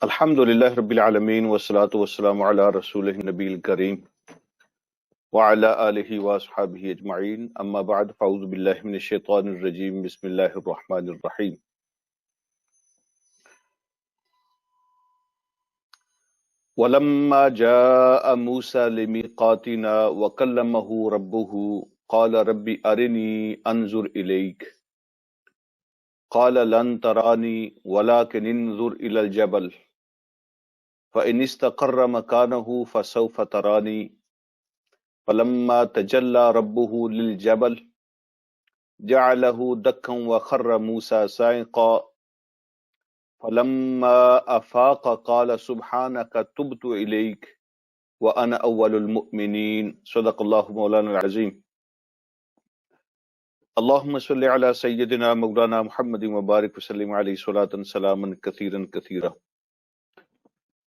الحمد للہ رب العالمین والصلاة والسلام علی رسولہ النبی الکریم وعلی آلہ واصحابہ اجمعین اما بعد فاعوذ باللہ من الشیطان الرجیم بسم اللہ الرحمن الرحیم ولما جاء موسیٰ لمیقاتنا وکلمہ ربہ قال رب ارنی انظر الیک قال لن ترانی ولكن انظر الى الجبل فإن استقر مكانه فسوف تراني فلما تجلى ربه للجبل جعله دكا وخر موسى صعقا فلما أفاق قال سبحانك تبت إليك وأنا أول المؤمنين صدق الله مولانا العظيم. اللهم صل على سيدنا مولانا محمد وبارك وسلم عليه صلاة سلاما كثيرا كثيرا.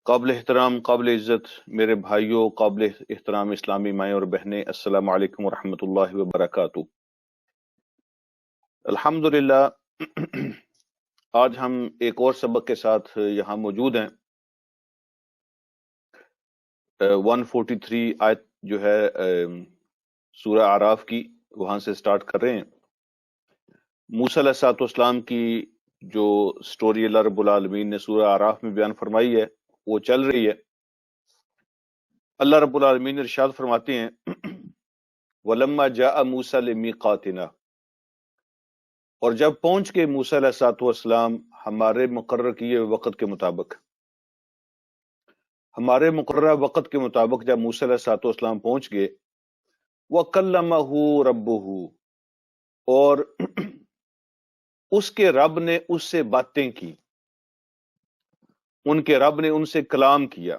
قابل احترام، قابل عزت میرے بھائیوں، قابل احترام اسلامی مائیں اور بہنیں، السلام علیکم ورحمۃ اللہ وبرکاتہ. الحمدللہ آج ہم ایک اور سبق کے ساتھ یہاں موجود ہیں. 143 آیت جو ہے سورہ اعراف کی، وہاں سے سٹارٹ کر رہے ہیں. موسیٰ علیہ السلام کی جو سٹوری اللہ رب العالمین نے سورہ اعراف میں بیان فرمائی ہے وہ چل رہی ہے. اللہ رب العالمین ارشاد فرماتے ہیں وَلَمَّا جَاءَ مُوسَىٰ لِمِيقَاتِنَا، اور جب پہنچ کے موسیٰ علیہ السلام ہمارے مقرر کیے وقت کے مطابق، ہمارے مقررہ وقت کے مطابق جب موسیٰ علیہ السلام پہنچ گئے، وَكَلَّمَهُ رَبُّهُ، اور اس کے رب نے اس سے باتیں کی، ان کے رب نے ان سے کلام کیا.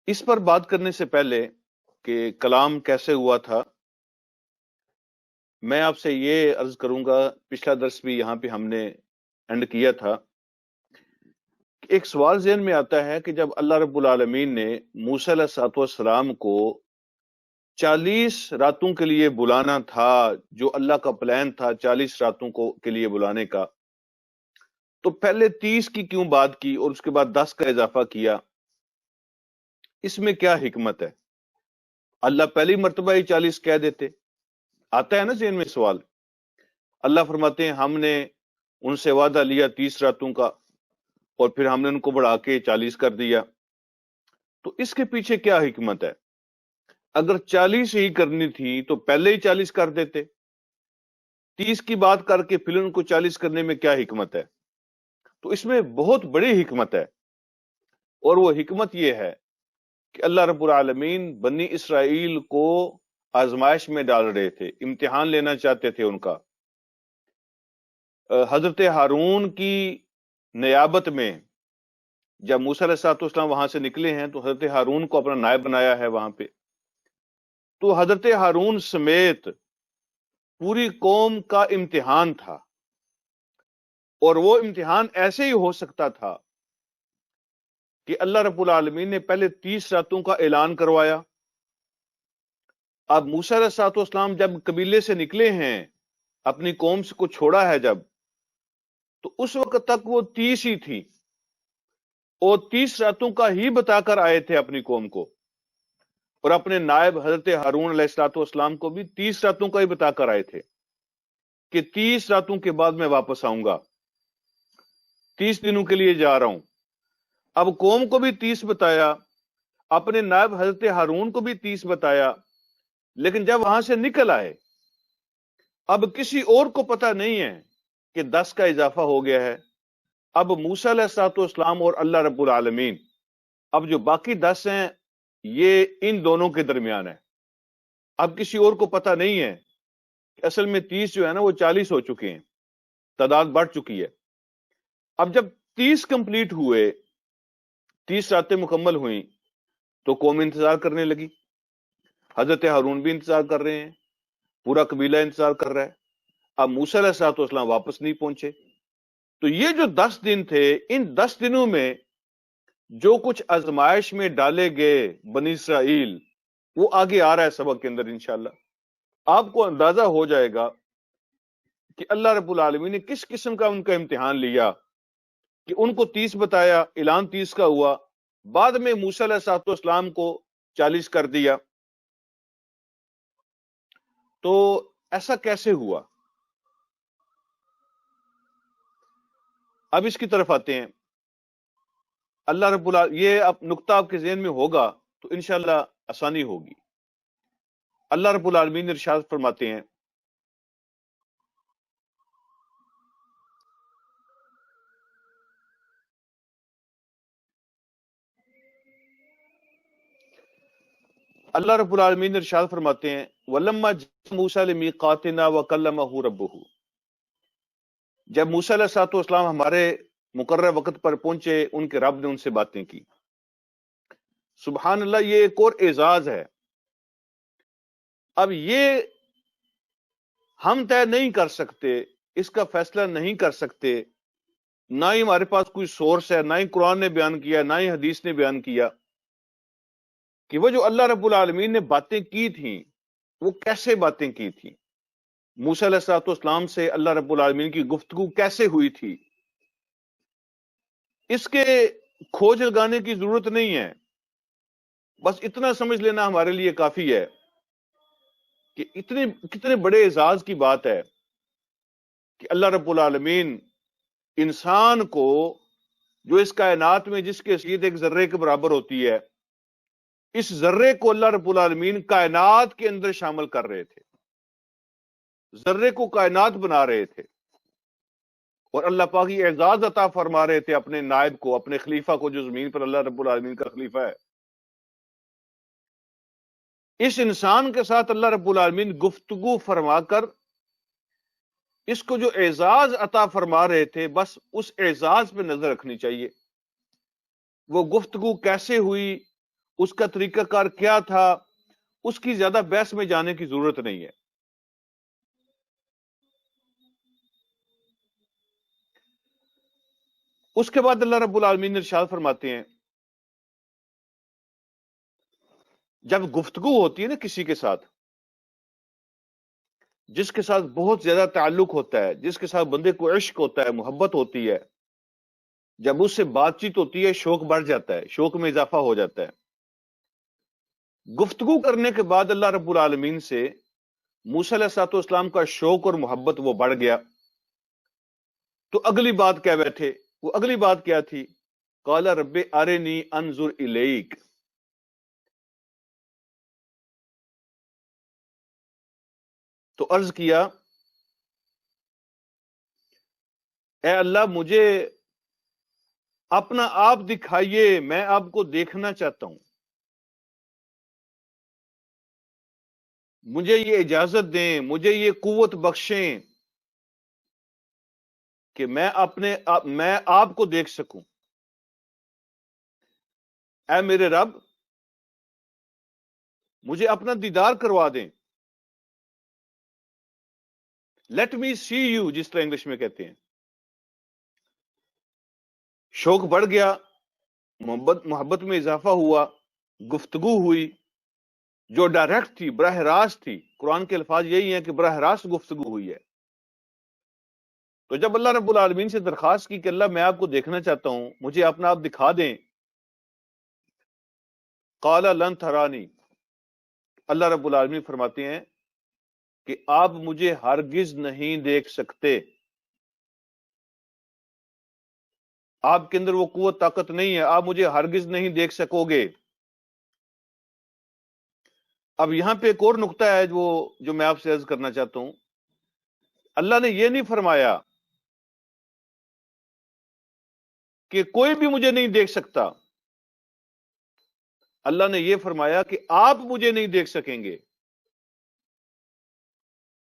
اس پر بات کرنے سے پہلے کہ کلام کیسے ہوا تھا، میں آپ سے یہ عرض کروں گا، پچھلا درس بھی یہاں پہ ہم نے اینڈ کیا تھا. ایک سوال ذہن میں آتا ہے کہ جب اللہ رب العالمین نے موسیٰ علیہ السلام کو 40 راتوں کے لیے بلانا تھا، جو اللہ کا پلان تھا 40 راتوں کے لیے بلانے کا، تو پہلے 30 کی کیوں بات کی اور اس کے بعد 10 کا اضافہ کیا؟ اس میں کیا حکمت ہے؟ اللہ پہلی مرتبہ ہی 40 کہہ دیتے. آتا ہے نا ذہن میں سوال. اللہ فرماتے ہیں ہم نے ان سے وعدہ لیا 30 راتوں کا اور پھر ہم نے ان کو بڑھا کے 40 کر دیا. تو اس کے پیچھے کیا حکمت ہے؟ اگر 40 ہی کرنی تھی تو پہلے ہی 40 کر دیتے. 30 کی بات کر کے پھر ان کو 40 کرنے میں کیا حکمت ہے؟ تو اس میں بہت بڑی حکمت ہے، اور وہ حکمت یہ ہے کہ اللہ رب العالمین بنی اسرائیل کو آزمائش میں ڈال رہے تھے، امتحان لینا چاہتے تھے ان کا. حضرت ہارون کی نیابت میں جب موسیٰ علیہ السلام وہاں سے نکلے ہیں تو حضرت ہارون کو اپنا نائب بنایا ہے وہاں پہ. تو حضرت ہارون سمیت پوری قوم کا امتحان تھا، اور وہ امتحان ایسے ہی ہو سکتا تھا کہ اللہ رب العالمین نے پہلے 30 راتوں کا اعلان کروایا. اب موسیٰ علیہ السلام جب قبیلے سے نکلے ہیں، اپنی قوم کو چھوڑا ہے جب، تو اس وقت تک وہ 30 ہی تھی، اور 30 راتوں کا ہی بتا کر آئے تھے اپنی قوم کو، اور اپنے نائب حضرت ہارون علیہ السلام کو بھی 30 راتوں کا ہی بتا کر آئے تھے کہ 30 راتوں کے بعد میں واپس آؤں گا، 30 دنوں کے لیے جا رہا ہوں. اب قوم کو بھی 30 بتایا، اپنے نائب حضرت ہارون کو بھی 30 بتایا، لیکن جب وہاں سے نکل آئے اب کسی اور کو پتہ نہیں ہے کہ 10 کا اضافہ ہو گیا ہے. اب موسیٰ علیہ السلام اور اللہ رب العالمین، اب جو باقی 10 ہیں یہ ان دونوں کے درمیان ہے. اب کسی اور کو پتہ نہیں ہے کہ اصل میں 30 جو ہے نا وہ 40 ہو چکے ہیں، تعداد بڑھ چکی ہے. اب جب 30 کمپلیٹ ہوئے، 30 راتیں مکمل ہوئیں، تو قوم انتظار کرنے لگی. حضرت ہارون بھی انتظار کر رہے ہیں، پورا قبیلہ انتظار کر رہا ہے. اب موسیٰ علیہ السلام واپس نہیں پہنچے. تو یہ جو 10 دن تھے، ان 10 دنوں میں جو کچھ آزمائش میں ڈالے گئے بنی اسرائیل، وہ آگے آ رہا ہے سبق کے اندر انشاءاللہ. آپ کو اندازہ ہو جائے گا کہ اللہ رب العالمین نے کس قسم کا ان کا امتحان لیا کہ ان کو 30 بتایا، اعلان 30 کا ہوا، بعد میں موسیٰ علیہ السلام کو 40 کر دیا. تو ایسا کیسے ہوا؟ اب اس کی طرف آتے ہیں. اللہ رب العالمین، یہ اب نقطہ آپ کے ذہن میں ہوگا تو انشاءاللہ آسانی ہوگی. اللہ رب العالمین ارشاد فرماتے ہیں اللہ رب العالمین ارشاد فرماتے ہیں وَلَمَّا جَاءَ مُوسَىٰ لِمِيقَاتِنَا وَكَلَّمَهُ رَبُّهُ، جب موسیٰ علیہ السلام ہمارے مقررہ وقت پر پہنچے، ان کے رب نے ان سے باتیں کی. سبحان اللہ، یہ ایک اور اعزاز ہے. اب یہ ہم طے نہیں کر سکتے، اس کا فیصلہ نہیں کر سکتے، نہ ہی ہمارے پاس کوئی سورس ہے، نہ ہی قرآن نے بیان کیا، نہ ہی حدیث نے بیان کیا کہ وہ جو اللہ رب العالمین نے باتیں کی تھیں وہ کیسے باتیں کی تھیں، موسیٰ علیہ السلام سے اللہ رب العالمین کی گفتگو کیسے ہوئی تھی. اس کے کھوج لگانے کی ضرورت نہیں ہے، بس اتنا سمجھ لینا ہمارے لیے کافی ہے کہ کتنے بڑے اعزاز کی بات ہے کہ اللہ رب العالمین انسان کو، جو اس کائنات میں جس کی حیثیت ایک ذرے کے برابر ہوتی ہے، اس ذرے کو اللہ رب العالمین کائنات کے اندر شامل کر رہے تھے، ذرے کو کائنات بنا رہے تھے، اور اللہ پاک یہ اعزاز عطا فرما رہے تھے اپنے نائب کو، اپنے خلیفہ کو، جو زمین پر اللہ رب العالمین کا خلیفہ ہے. اس انسان کے ساتھ اللہ رب العالمین گفتگو فرما کر اس کو جو اعزاز عطا فرما رہے تھے، بس اس اعزاز پہ نظر رکھنی چاہیے. وہ گفتگو کیسے ہوئی، اس کا طریقہ کار کیا تھا، اس کی زیادہ بحث میں جانے کی ضرورت نہیں ہے. اس کے بعد اللہ رب العالمین ارشاد فرماتے ہیں جب گفتگو ہوتی ہے نا کسی کے ساتھ، جس کے ساتھ بہت زیادہ تعلق ہوتا ہے، جس کے ساتھ بندے کو عشق ہوتا ہے، محبت ہوتی ہے، جب اس سے بات چیت ہوتی ہے شوق بڑھ جاتا ہے، شوق میں اضافہ ہو جاتا ہے. گفتگو کرنے کے بعد اللہ رب العالمین سے موسیٰ علیہ السلام کا شوق اور محبت وہ بڑھ گیا. تو اگلی بات کہہ بیٹھے، وہ اگلی بات کیا تھی؟ قال رب ارنی انظر الیک. تو عرض کیا اے اللہ مجھے اپنا آپ دکھائیے، میں آپ کو دیکھنا چاہتا ہوں، مجھے یہ اجازت دیں، مجھے یہ قوت بخشیں کہ میں آپ کو دیکھ سکوں. اے میرے رب مجھے اپنا دیدار کروا دیں. لیٹ می سی یو، جس طرح انگلش میں کہتے ہیں. شوق بڑھ گیا، محبت میں اضافہ ہوا، گفتگو ہوئی جو ڈائریکٹ تھی، براہ راست تھی. قرآن کے الفاظ یہی ہیں کہ براہ راست گفتگو ہوئی ہے. تو جب اللہ رب العالمین سے درخواست کی کہ اللہ میں آپ کو دیکھنا چاہتا ہوں، مجھے اپنا آپ دکھا دیں. قال لن ترانی، اللہ رب العالمین فرماتے ہیں کہ آپ مجھے ہرگز نہیں دیکھ سکتے، آپ کے اندر وہ قوت طاقت نہیں ہے، آپ مجھے ہرگز نہیں دیکھ سکو گے. اب یہاں پہ ایک اور نقطہ ہے جو میں آپ سے عرض کرنا چاہتا ہوں. اللہ نے یہ نہیں فرمایا کہ کوئی بھی مجھے نہیں دیکھ سکتا، اللہ نے یہ فرمایا کہ آپ مجھے نہیں دیکھ سکیں گے.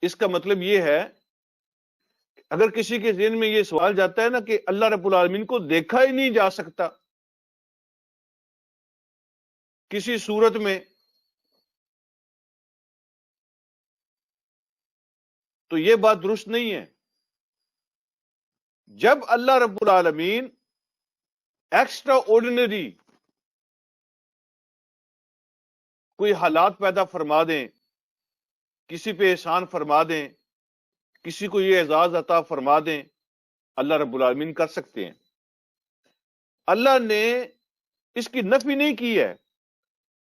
اس کا مطلب یہ ہے اگر کسی کے ذہن میں یہ سوال جاتا ہے نا کہ اللہ رب العالمین کو دیکھا ہی نہیں جا سکتا کسی صورت میں، تو یہ بات درست نہیں ہے. جب اللہ رب العالمین ایکسٹرا آرڈینری کوئی حالات پیدا فرما دیں، کسی پہ احسان فرما دیں، کسی کو یہ اعزاز عطا فرما دیں، اللہ رب العالمین کر سکتے ہیں۔ اللہ نے اس کی نفی نہیں کی ہے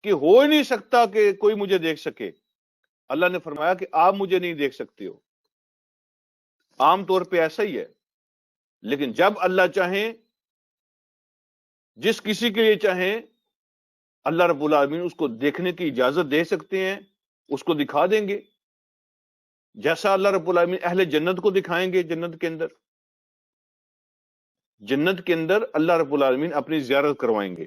کہ ہو ہی نہیں سکتا کہ کوئی مجھے دیکھ سکے۔ اللہ نے فرمایا کہ آپ مجھے نہیں دیکھ سکتے ہو، عام طور پہ ایسا ہی ہے، لیکن جب اللہ چاہیں، جس کسی کے لیے چاہیں، اللہ رب العالمین اس کو دیکھنے کی اجازت دے سکتے ہیں، اس کو دکھا دیں گے، جیسا اللہ رب العالمین اہل جنت کو دکھائیں گے۔ جنت کے اندر اللہ رب العالمین اپنی زیارت کروائیں گے،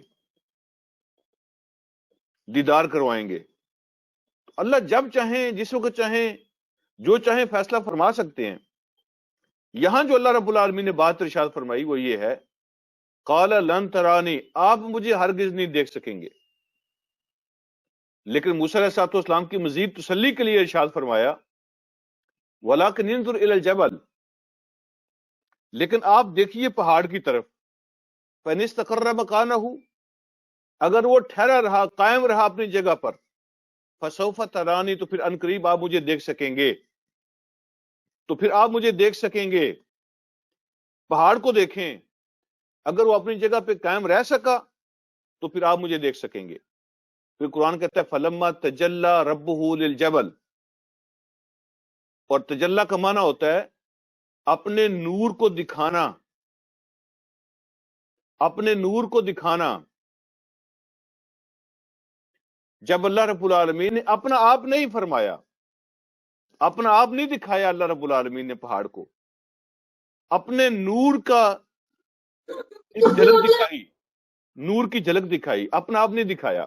دیدار کروائیں گے۔ اللہ جب چاہیں، جس وقت چاہیں، جو چاہیں فیصلہ فرما سکتے ہیں۔ یہاں جو اللہ رب العالمین نے بات ارشاد فرمائی وہ یہ ہے، قال لن ترانی، آپ مجھے ہرگز نہیں دیکھ سکیں گے۔ لیکن موسیٰ علیہ السلام کی مزید تسلی کے لیے ارشاد فرمایا، ولکن انظر الی الجبل، لیکن آپ دیکھیے پہاڑ کی طرف، فإن استقر مکانہ، اگر وہ ٹھہرا رہا، قائم رہا اپنی جگہ پر، فسوف ترانی، تو پھر عنقریب آپ مجھے دیکھ سکیں گے، پہاڑ کو دیکھیں، اگر وہ اپنی جگہ پہ قائم رہ سکا تو پھر آپ مجھے دیکھ سکیں گے۔ پھر قرآن کہتا ہے فلما تجلی ربہ للجبل، اور تجلی کا معنی ہوتا ہے اپنے نور کو دکھانا، اپنے نور کو دکھانا۔ جب اللہ رب العالمین نے اپنا آپ نہیں فرمایا، اپنا آپ نہیں دکھایا، اللہ رب العالمین نے پہاڑ کو اپنے نور کا ایک جھلک دکھائی، نور کی جھلک دکھائی، اپنا آپ نہیں دکھایا۔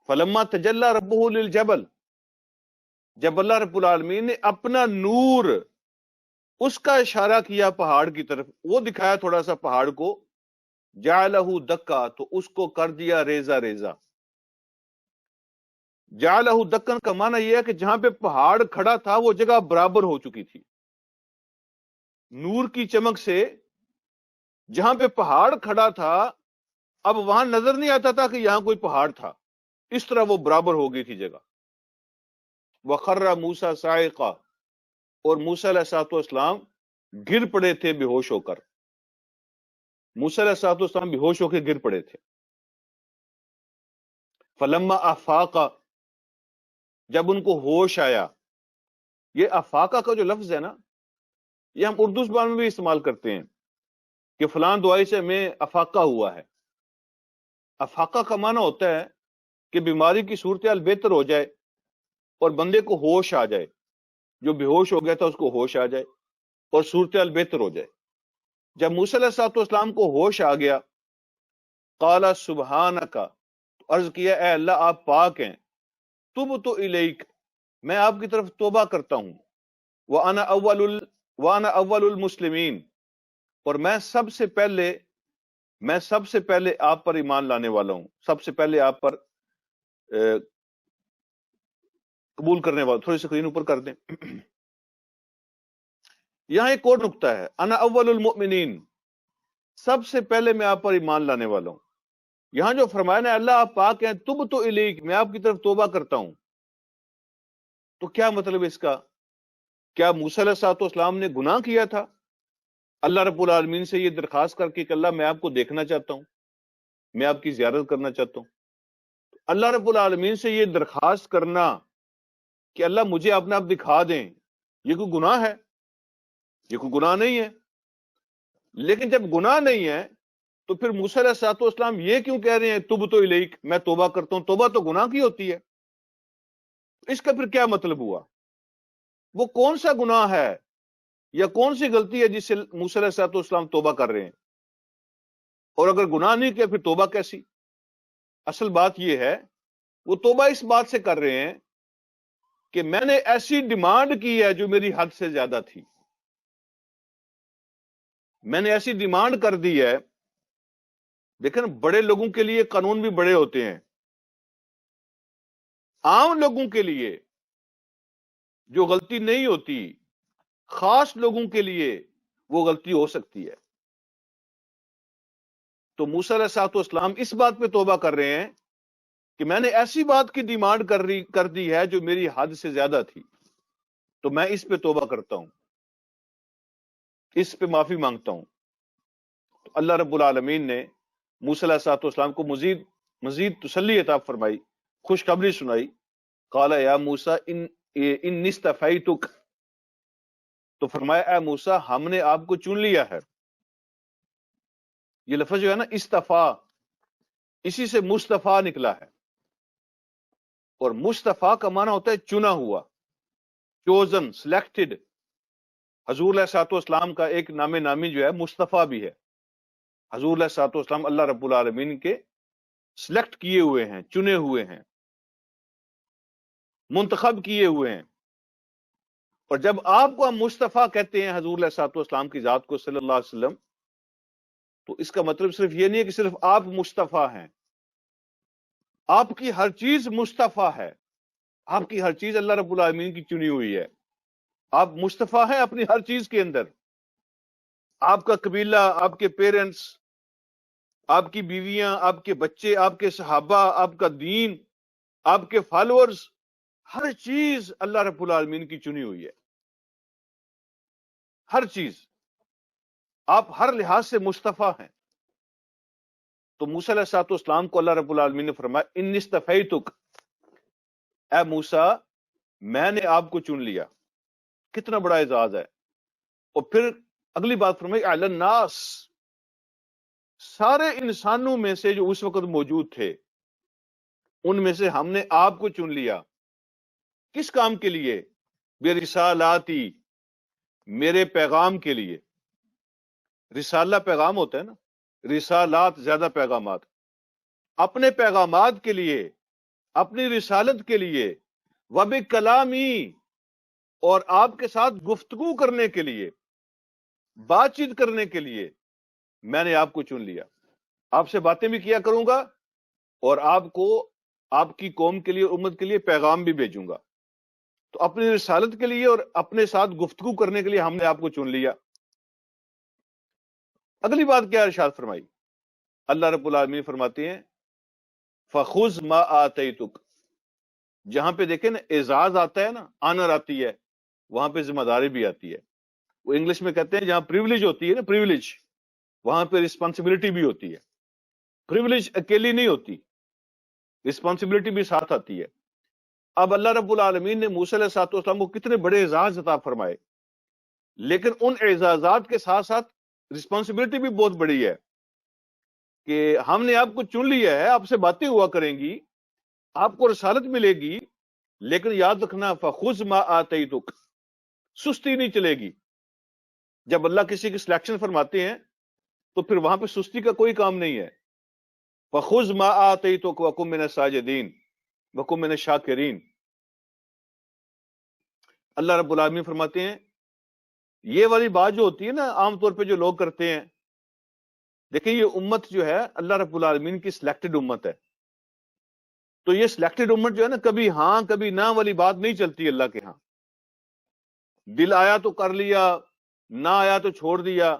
فلما تجلی ربہ للجبل، جب اللہ رب العالمین نے اپنا نور، اس کا اشارہ کیا پہاڑ کی طرف، وہ دکھایا تھوڑا سا پہاڑ کو، جعلہ دکا، تو اس کو کر دیا ریزہ ریزہ۔ جعلہ دکن کا معنی یہ ہے کہ جہاں پہ پہاڑ کھڑا تھا وہ جگہ برابر ہو چکی تھی، نور کی چمک سے جہاں پہ پہاڑ کھڑا تھا اب وہاں نظر نہیں آتا تھا کہ یہاں کوئی پہاڑ تھا، اس طرح وہ برابر ہو گئی تھی جگہ۔ وَخَرَّ مُوسَىٰ صَاعِقًا، اور موسیٰ علیہ السلام گر پڑے تھے بے ہوش ہو کر، موسیٰ علیہ السلام بے ہوش ہو کے گر پڑے تھے۔ فَلَمَّا أَفَاقَ، جب ان کو ہوش آیا، یہ افاقہ کا جو لفظ ہے نا، یہ ہم اردو زبان میں بھی استعمال کرتے ہیں کہ فلاں دوائی سے ہمیں افاقہ ہوا ہے۔ افاقہ کا معنی ہوتا ہے کہ بیماری کی صورتحال بہتر ہو جائے اور بندے کو ہوش آ جائے، جو بے ہوش ہو گیا تھا اس کو ہوش آ جائے اور صورتحال بہتر ہو جائے۔ جب موسیٰ علیہ السلام کو ہوش آ گیا، قال سبحانک، عرض کیا اے اللہ آپ پاک ہیں، تبت الیک، میں آپ کی طرف توبہ کرتا ہوں، وانا اول المسلمین، اور میں سب سے پہلے آپ پر ایمان لانے والا ہوں، سب سے پہلے آپ پر قبول کرنے والا۔ تھوڑی سکرین اوپر کر دیں۔ یہاں ایک اور نقطہ ہے، انا اول المؤمنین، سب سے پہلے میں آپ پر ایمان لانے والا ہوں۔ یہاں جو فرمایا نا اللہ آپ پاک ہیں، تبت الیک، میں آپ کی طرف توبہ کرتا ہوں، تو کیا مطلب اس کا؟ کیا موسیٰ علیہ السلام نے گناہ کیا تھا؟ اللہ رب العالمین سے یہ درخواست کر کے کہ اللہ میں آپ کو دیکھنا چاہتا ہوں، میں آپ کی زیارت کرنا چاہتا ہوں۔ اللہ رب العالمین سے یہ درخواست کرنا کہ اللہ مجھے اپنے آپ دکھا دیں، یہ کوئی گناہ ہے؟ یہ کوئی گناہ نہیں ہے۔ لیکن جب گناہ نہیں ہے تو پھر موسیٰ علیہ السلام یہ کیوں کہہ رہے ہیں تبت الیک، میں توبہ کرتا ہوں؟ توبہ تو گناہ کی ہوتی ہے، اس کا پھر کیا مطلب ہوا؟ وہ کون سا گناہ ہے یا کون سی غلطی ہے جس سے موسیٰ علیہ السلام توبہ کر رہے ہیں؟ اور اگر گناہ نہیں کیا پھر توبہ کیسی؟ اصل بات یہ ہے وہ توبہ اس بات سے کر رہے ہیں کہ میں نے ایسی ڈیمانڈ کی ہے جو میری حد سے زیادہ تھی، میں نے ایسی ڈیمانڈ کر دی ہے۔ دیکھیں بڑے لوگوں کے لیے قانون بھی بڑے ہوتے ہیں، عام لوگوں کے لیے جو غلطی نہیں ہوتی، خاص لوگوں کے لیے وہ غلطی ہو سکتی ہے۔ تو موسیٰ علیہ السلام اس بات پہ توبہ کر رہے ہیں کہ میں نے ایسی بات کی ڈیمانڈ کر دی ہے جو میری حد سے زیادہ تھی۔ تو میں اس پہ توبہ کرتا ہوں، اس پہ معافی مانگتا ہوں۔ تو اللہ رب العالمین نے موسیٰ علیہ السلام کو مزید تسلی عطا فرمائی، خوشخبری سنائی۔ قال یا موسیٰ انی اصطفیتک، تو فرمایا اے موسیٰ ہم نے آپ کو چن لیا ہے۔ یہ لفظ جو ہے نا استفا، اسی سے مصطفیٰ نکلا ہے، اور مصطفیٰ کا معنی ہوتا ہے چنا ہوا، چوزن، سلیکٹڈ۔ حضور علیہ الصلوۃ والسلام کا ایک نام نامی جو ہے مصطفیٰ بھی ہے۔ حضور علیہ الصلوۃ والسلام اللہ رب العالمین کے سلیکٹ کیے ہوئے ہیں، چنے ہوئے ہیں، منتخب کیے ہوئے ہیں۔ اور جب آپ کو ہم مصطفیٰ کہتے ہیں حضور علیہ الصلوۃ والسلام کی ذات کو صلی اللہ علیہ وسلم، تو اس کا مطلب صرف یہ نہیں ہے کہ صرف آپ مصطفیٰ ہیں، آپ کی ہر چیز مصطفیٰ ہے، آپ کی ہر چیز اللہ رب العالمین کی چنی ہوئی ہے۔ آپ مصطفیٰ ہیں اپنی ہر چیز کے اندر، آپ کا قبیلہ، آپ کے پیرنٹس، آپ کی بیویاں، آپ کے بچے، آپ کے صحابہ، آپ کا دین، آپ کے فالوورز، ہر چیز اللہ رب العالمین کی چنی ہوئی ہے، ہر چیز۔ آپ ہر لحاظ سے مصطفیٰ ہیں۔ تو موسیٰ علیہ الصلوۃ والسلام کو اللہ رب العالمین نے فرمایا انی اصطفیتک، اے موسیٰ میں نے آپ کو چن لیا۔ کتنا بڑا اعزاز ہے۔ اور پھر اگلی بات فرمائی علی الناس، سارے انسانوں میں سے جو اس وقت موجود تھے ان میں سے ہم نے آپ کو چن لیا۔ کس کام کے لیے؟ برسالاتی، میرے پیغام کے لیے۔ رسالہ پیغام ہوتا ہے نا، رسالات زیادہ پیغامات۔ اپنے پیغامات کے لیے، اپنی رسالت کے لیے، وبکلامی، اور آپ کے ساتھ گفتگو کرنے کے لیے، بات چیت کرنے کے لیے میں نے آپ کو چن لیا۔ آپ سے باتیں بھی کیا کروں گا اور آپ کو آپ کی قوم کے لیے، امت کے لیے پیغام بھی بھیجوں گا۔ تو اپنی رسالت کے لیے اور اپنے ساتھ گفتگو کرنے کے لیے ہم نے آپ کو چن لیا۔ اگلی بات کیا ارشاد فرمائی؟ اللہ رب العالمین فرماتے ہیں فخذ ما آتیتک۔ جہاں پہ دیکھیں نا اعزاز آتا ہے نا، آنر آتی ہے، وہاں پہ ذمہ داری بھی آتی ہے۔ وہ انگلش میں کہتے ہیں جہاں پریولیج ہوتی ہے نا، پریولیج، وہاں پہ رسپانسبلٹی بھی ہوتی ہے۔ پریولیج اکیلی نہیں ہوتی، رسپانسبلٹی بھی ساتھ آتی ہے۔ اب اللہ رب العالمین نے موسیٰ علیہ السلام کو کتنے بڑے اعزاز عطا فرمائے، لیکن ان اعزازات کے ساتھ ساتھ رسپانسبلٹی بھی بہت بڑی ہے کہ ہم نے آپ کو چن لیا ہے، آپ سے باتیں ہوا کریں گی، آپ کو رسالت ملے گی، لیکن یاد رکھنا فخذ ما آتیتک، سستی نہیں چلے گی۔ جب اللہ کسی کی سلیکشن فرماتے ہیں تو پھر وہاں پہ سستی کا کوئی کام نہیں ہے۔ فخذ ما آتیتک وکن من الساجدین وکن من الشاکرین۔ اللہ رب العالمین فرماتے ہیں یہ والی بات جو ہوتی ہے نا عام طور پہ جو لوگ کرتے ہیں، دیکھیں یہ امت جو ہے اللہ رب العالمین کی سلیکٹڈ امت ہے، تو یہ سلیکٹڈ امت جو ہے نا کبھی ہاں کبھی نہ والی بات نہیں چلتی اللہ کے ہاں۔ دل آیا تو کر لیا، نہ آیا تو چھوڑ دیا،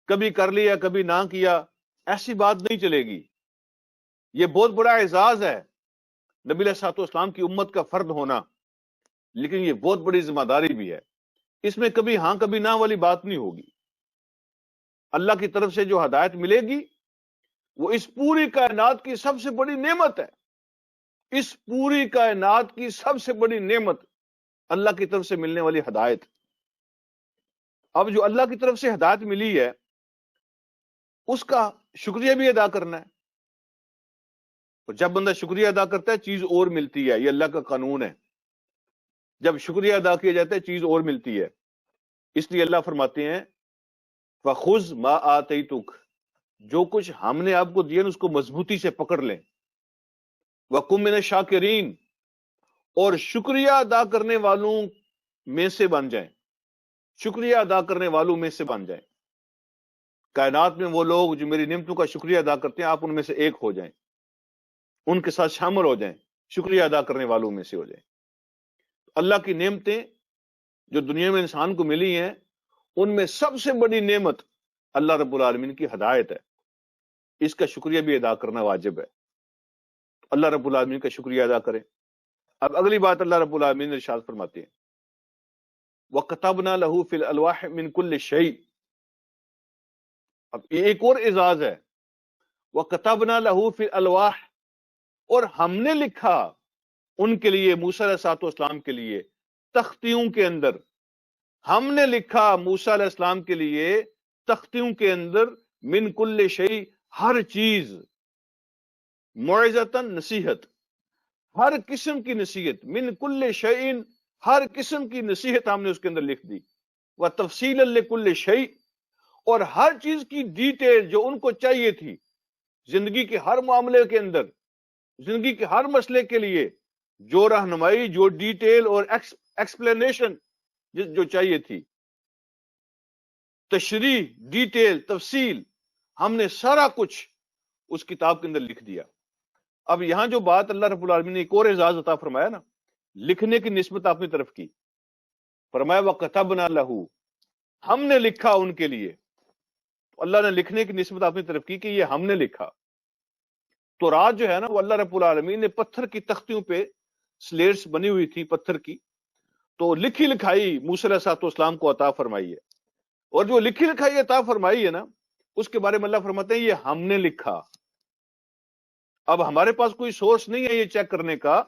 کبھی کر لیا کبھی نہ کیا، ایسی بات نہیں چلے گی۔ یہ بہت بڑا اعزاز ہے نبی علیہ الصلوۃ والسلام کی امت کا فرد ہونا، لیکن یہ بہت بڑی ذمہ داری بھی ہے۔ اس میں کبھی ہاں کبھی نہ والی بات نہیں ہوگی۔ اللہ کی طرف سے جو ہدایت ملے گی وہ اس پوری کائنات کی سب سے بڑی نعمت ہے۔ اس پوری کائنات کی سب سے بڑی نعمت اللہ کی طرف سے ملنے والی ہدایت۔ اب جو اللہ کی طرف سے ہدایت ملی ہے اس کا شکریہ بھی ادا کرنا ہے، اور جب بندہ شکریہ ادا کرتا ہے چیز اور ملتی ہے، یہ اللہ کا قانون ہے۔ جب شکریہ ادا کیا جاتا ہے چیز اور ملتی ہے۔ اس لیے اللہ فرماتے ہیں فخذ ما آتیتک، جو کچھ ہم نے آپ کو دیا نا اس کو مضبوطی سے پکڑ لیں۔ وکن من الشاکرین، اور شکریہ ادا کرنے والوں میں سے بن جائیں، شکریہ ادا کرنے والوں میں سے بن جائیں۔ کائنات میں وہ لوگ جو میری نعمتوں کا شکریہ ادا کرتے ہیں آپ ان میں سے ایک ہو جائیں، ان کے ساتھ شامل ہو جائیں، شکریہ ادا کرنے والوں میں سے ہو جائیں۔ اللہ کی نعمتیں جو دنیا میں انسان کو ملی ہیں ان میں سب سے بڑی نعمت اللہ رب العالمین کی ہدایت ہے، اس کا شکریہ بھی ادا کرنا واجب ہے۔ اللہ رب العالمین کا شکریہ ادا کریں۔ اب اگلی بات اللہ رب العالمین ارشاد فرماتے ہیں وَكَتَبْنَا لَهُ فِي الْأَلْوَاحِ مِنْ كُلِّ شَيْءٍ. اب ایک اور اعزاز ہے، وَكَتَبْنَا لَهُ فِي الْأَلْوَاحِ، اور ہم نے لکھا ان کے لیے، موسیٰ علیہ السلام کے لیے، تختیوں کے اندر. ہم نے لکھا موسیٰ علیہ السلام کے لیے تختیوں کے اندر، من کل شیء، ہر چیز، موعظۃ، نصیحت، ہر قسم کی نصیحت، من کل شیء، ہر قسم کی نصیحت ہم نے اس کے اندر لکھ دی. وتفصیلا لکل شیء، اور ہر چیز کی ڈیٹیل جو ان کو چاہیے تھی زندگی کے ہر معاملے کے اندر، زندگی کے ہر مسئلے کے لیے جو رہنمائی، جو ڈیٹیل اور ایکسپلینیشن جو چاہیے تھی، تشریح، ڈیٹیل، تفصیل، ہم نے سارا کچھ اس کتاب کے اندر لکھ دیا. اب یہاں جو بات اللہ رب العالمین نے ایک اور اعزاز عطا فرمایا نا، لکھنے کی نسبت اپنی طرف کی، فرمایا وَكَتَبْنَا لَهُ، ہم نے لکھا ان کے لیے. تو اللہ نے لکھنے کی نسبت اپنی طرف کی کہ یہ ہم نے لکھا. تو رات جو ہے نا، وہ اللہ رب العالمین نے پتھر کی تختیوں پہ سلیٹس بنی ہوئی تھی پتھر کی، تو لکھی لکھائی موسیٰ علیہ السلام کو عطا فرمائی ہے. اور جو لکھی لکھائی عطا فرمائی ہے نا، اس کے بارے میں اللہ فرماتے ہیں یہ ہم نے لکھا. اب ہمارے پاس کوئی سورس نہیں ہے یہ چیک کرنے کا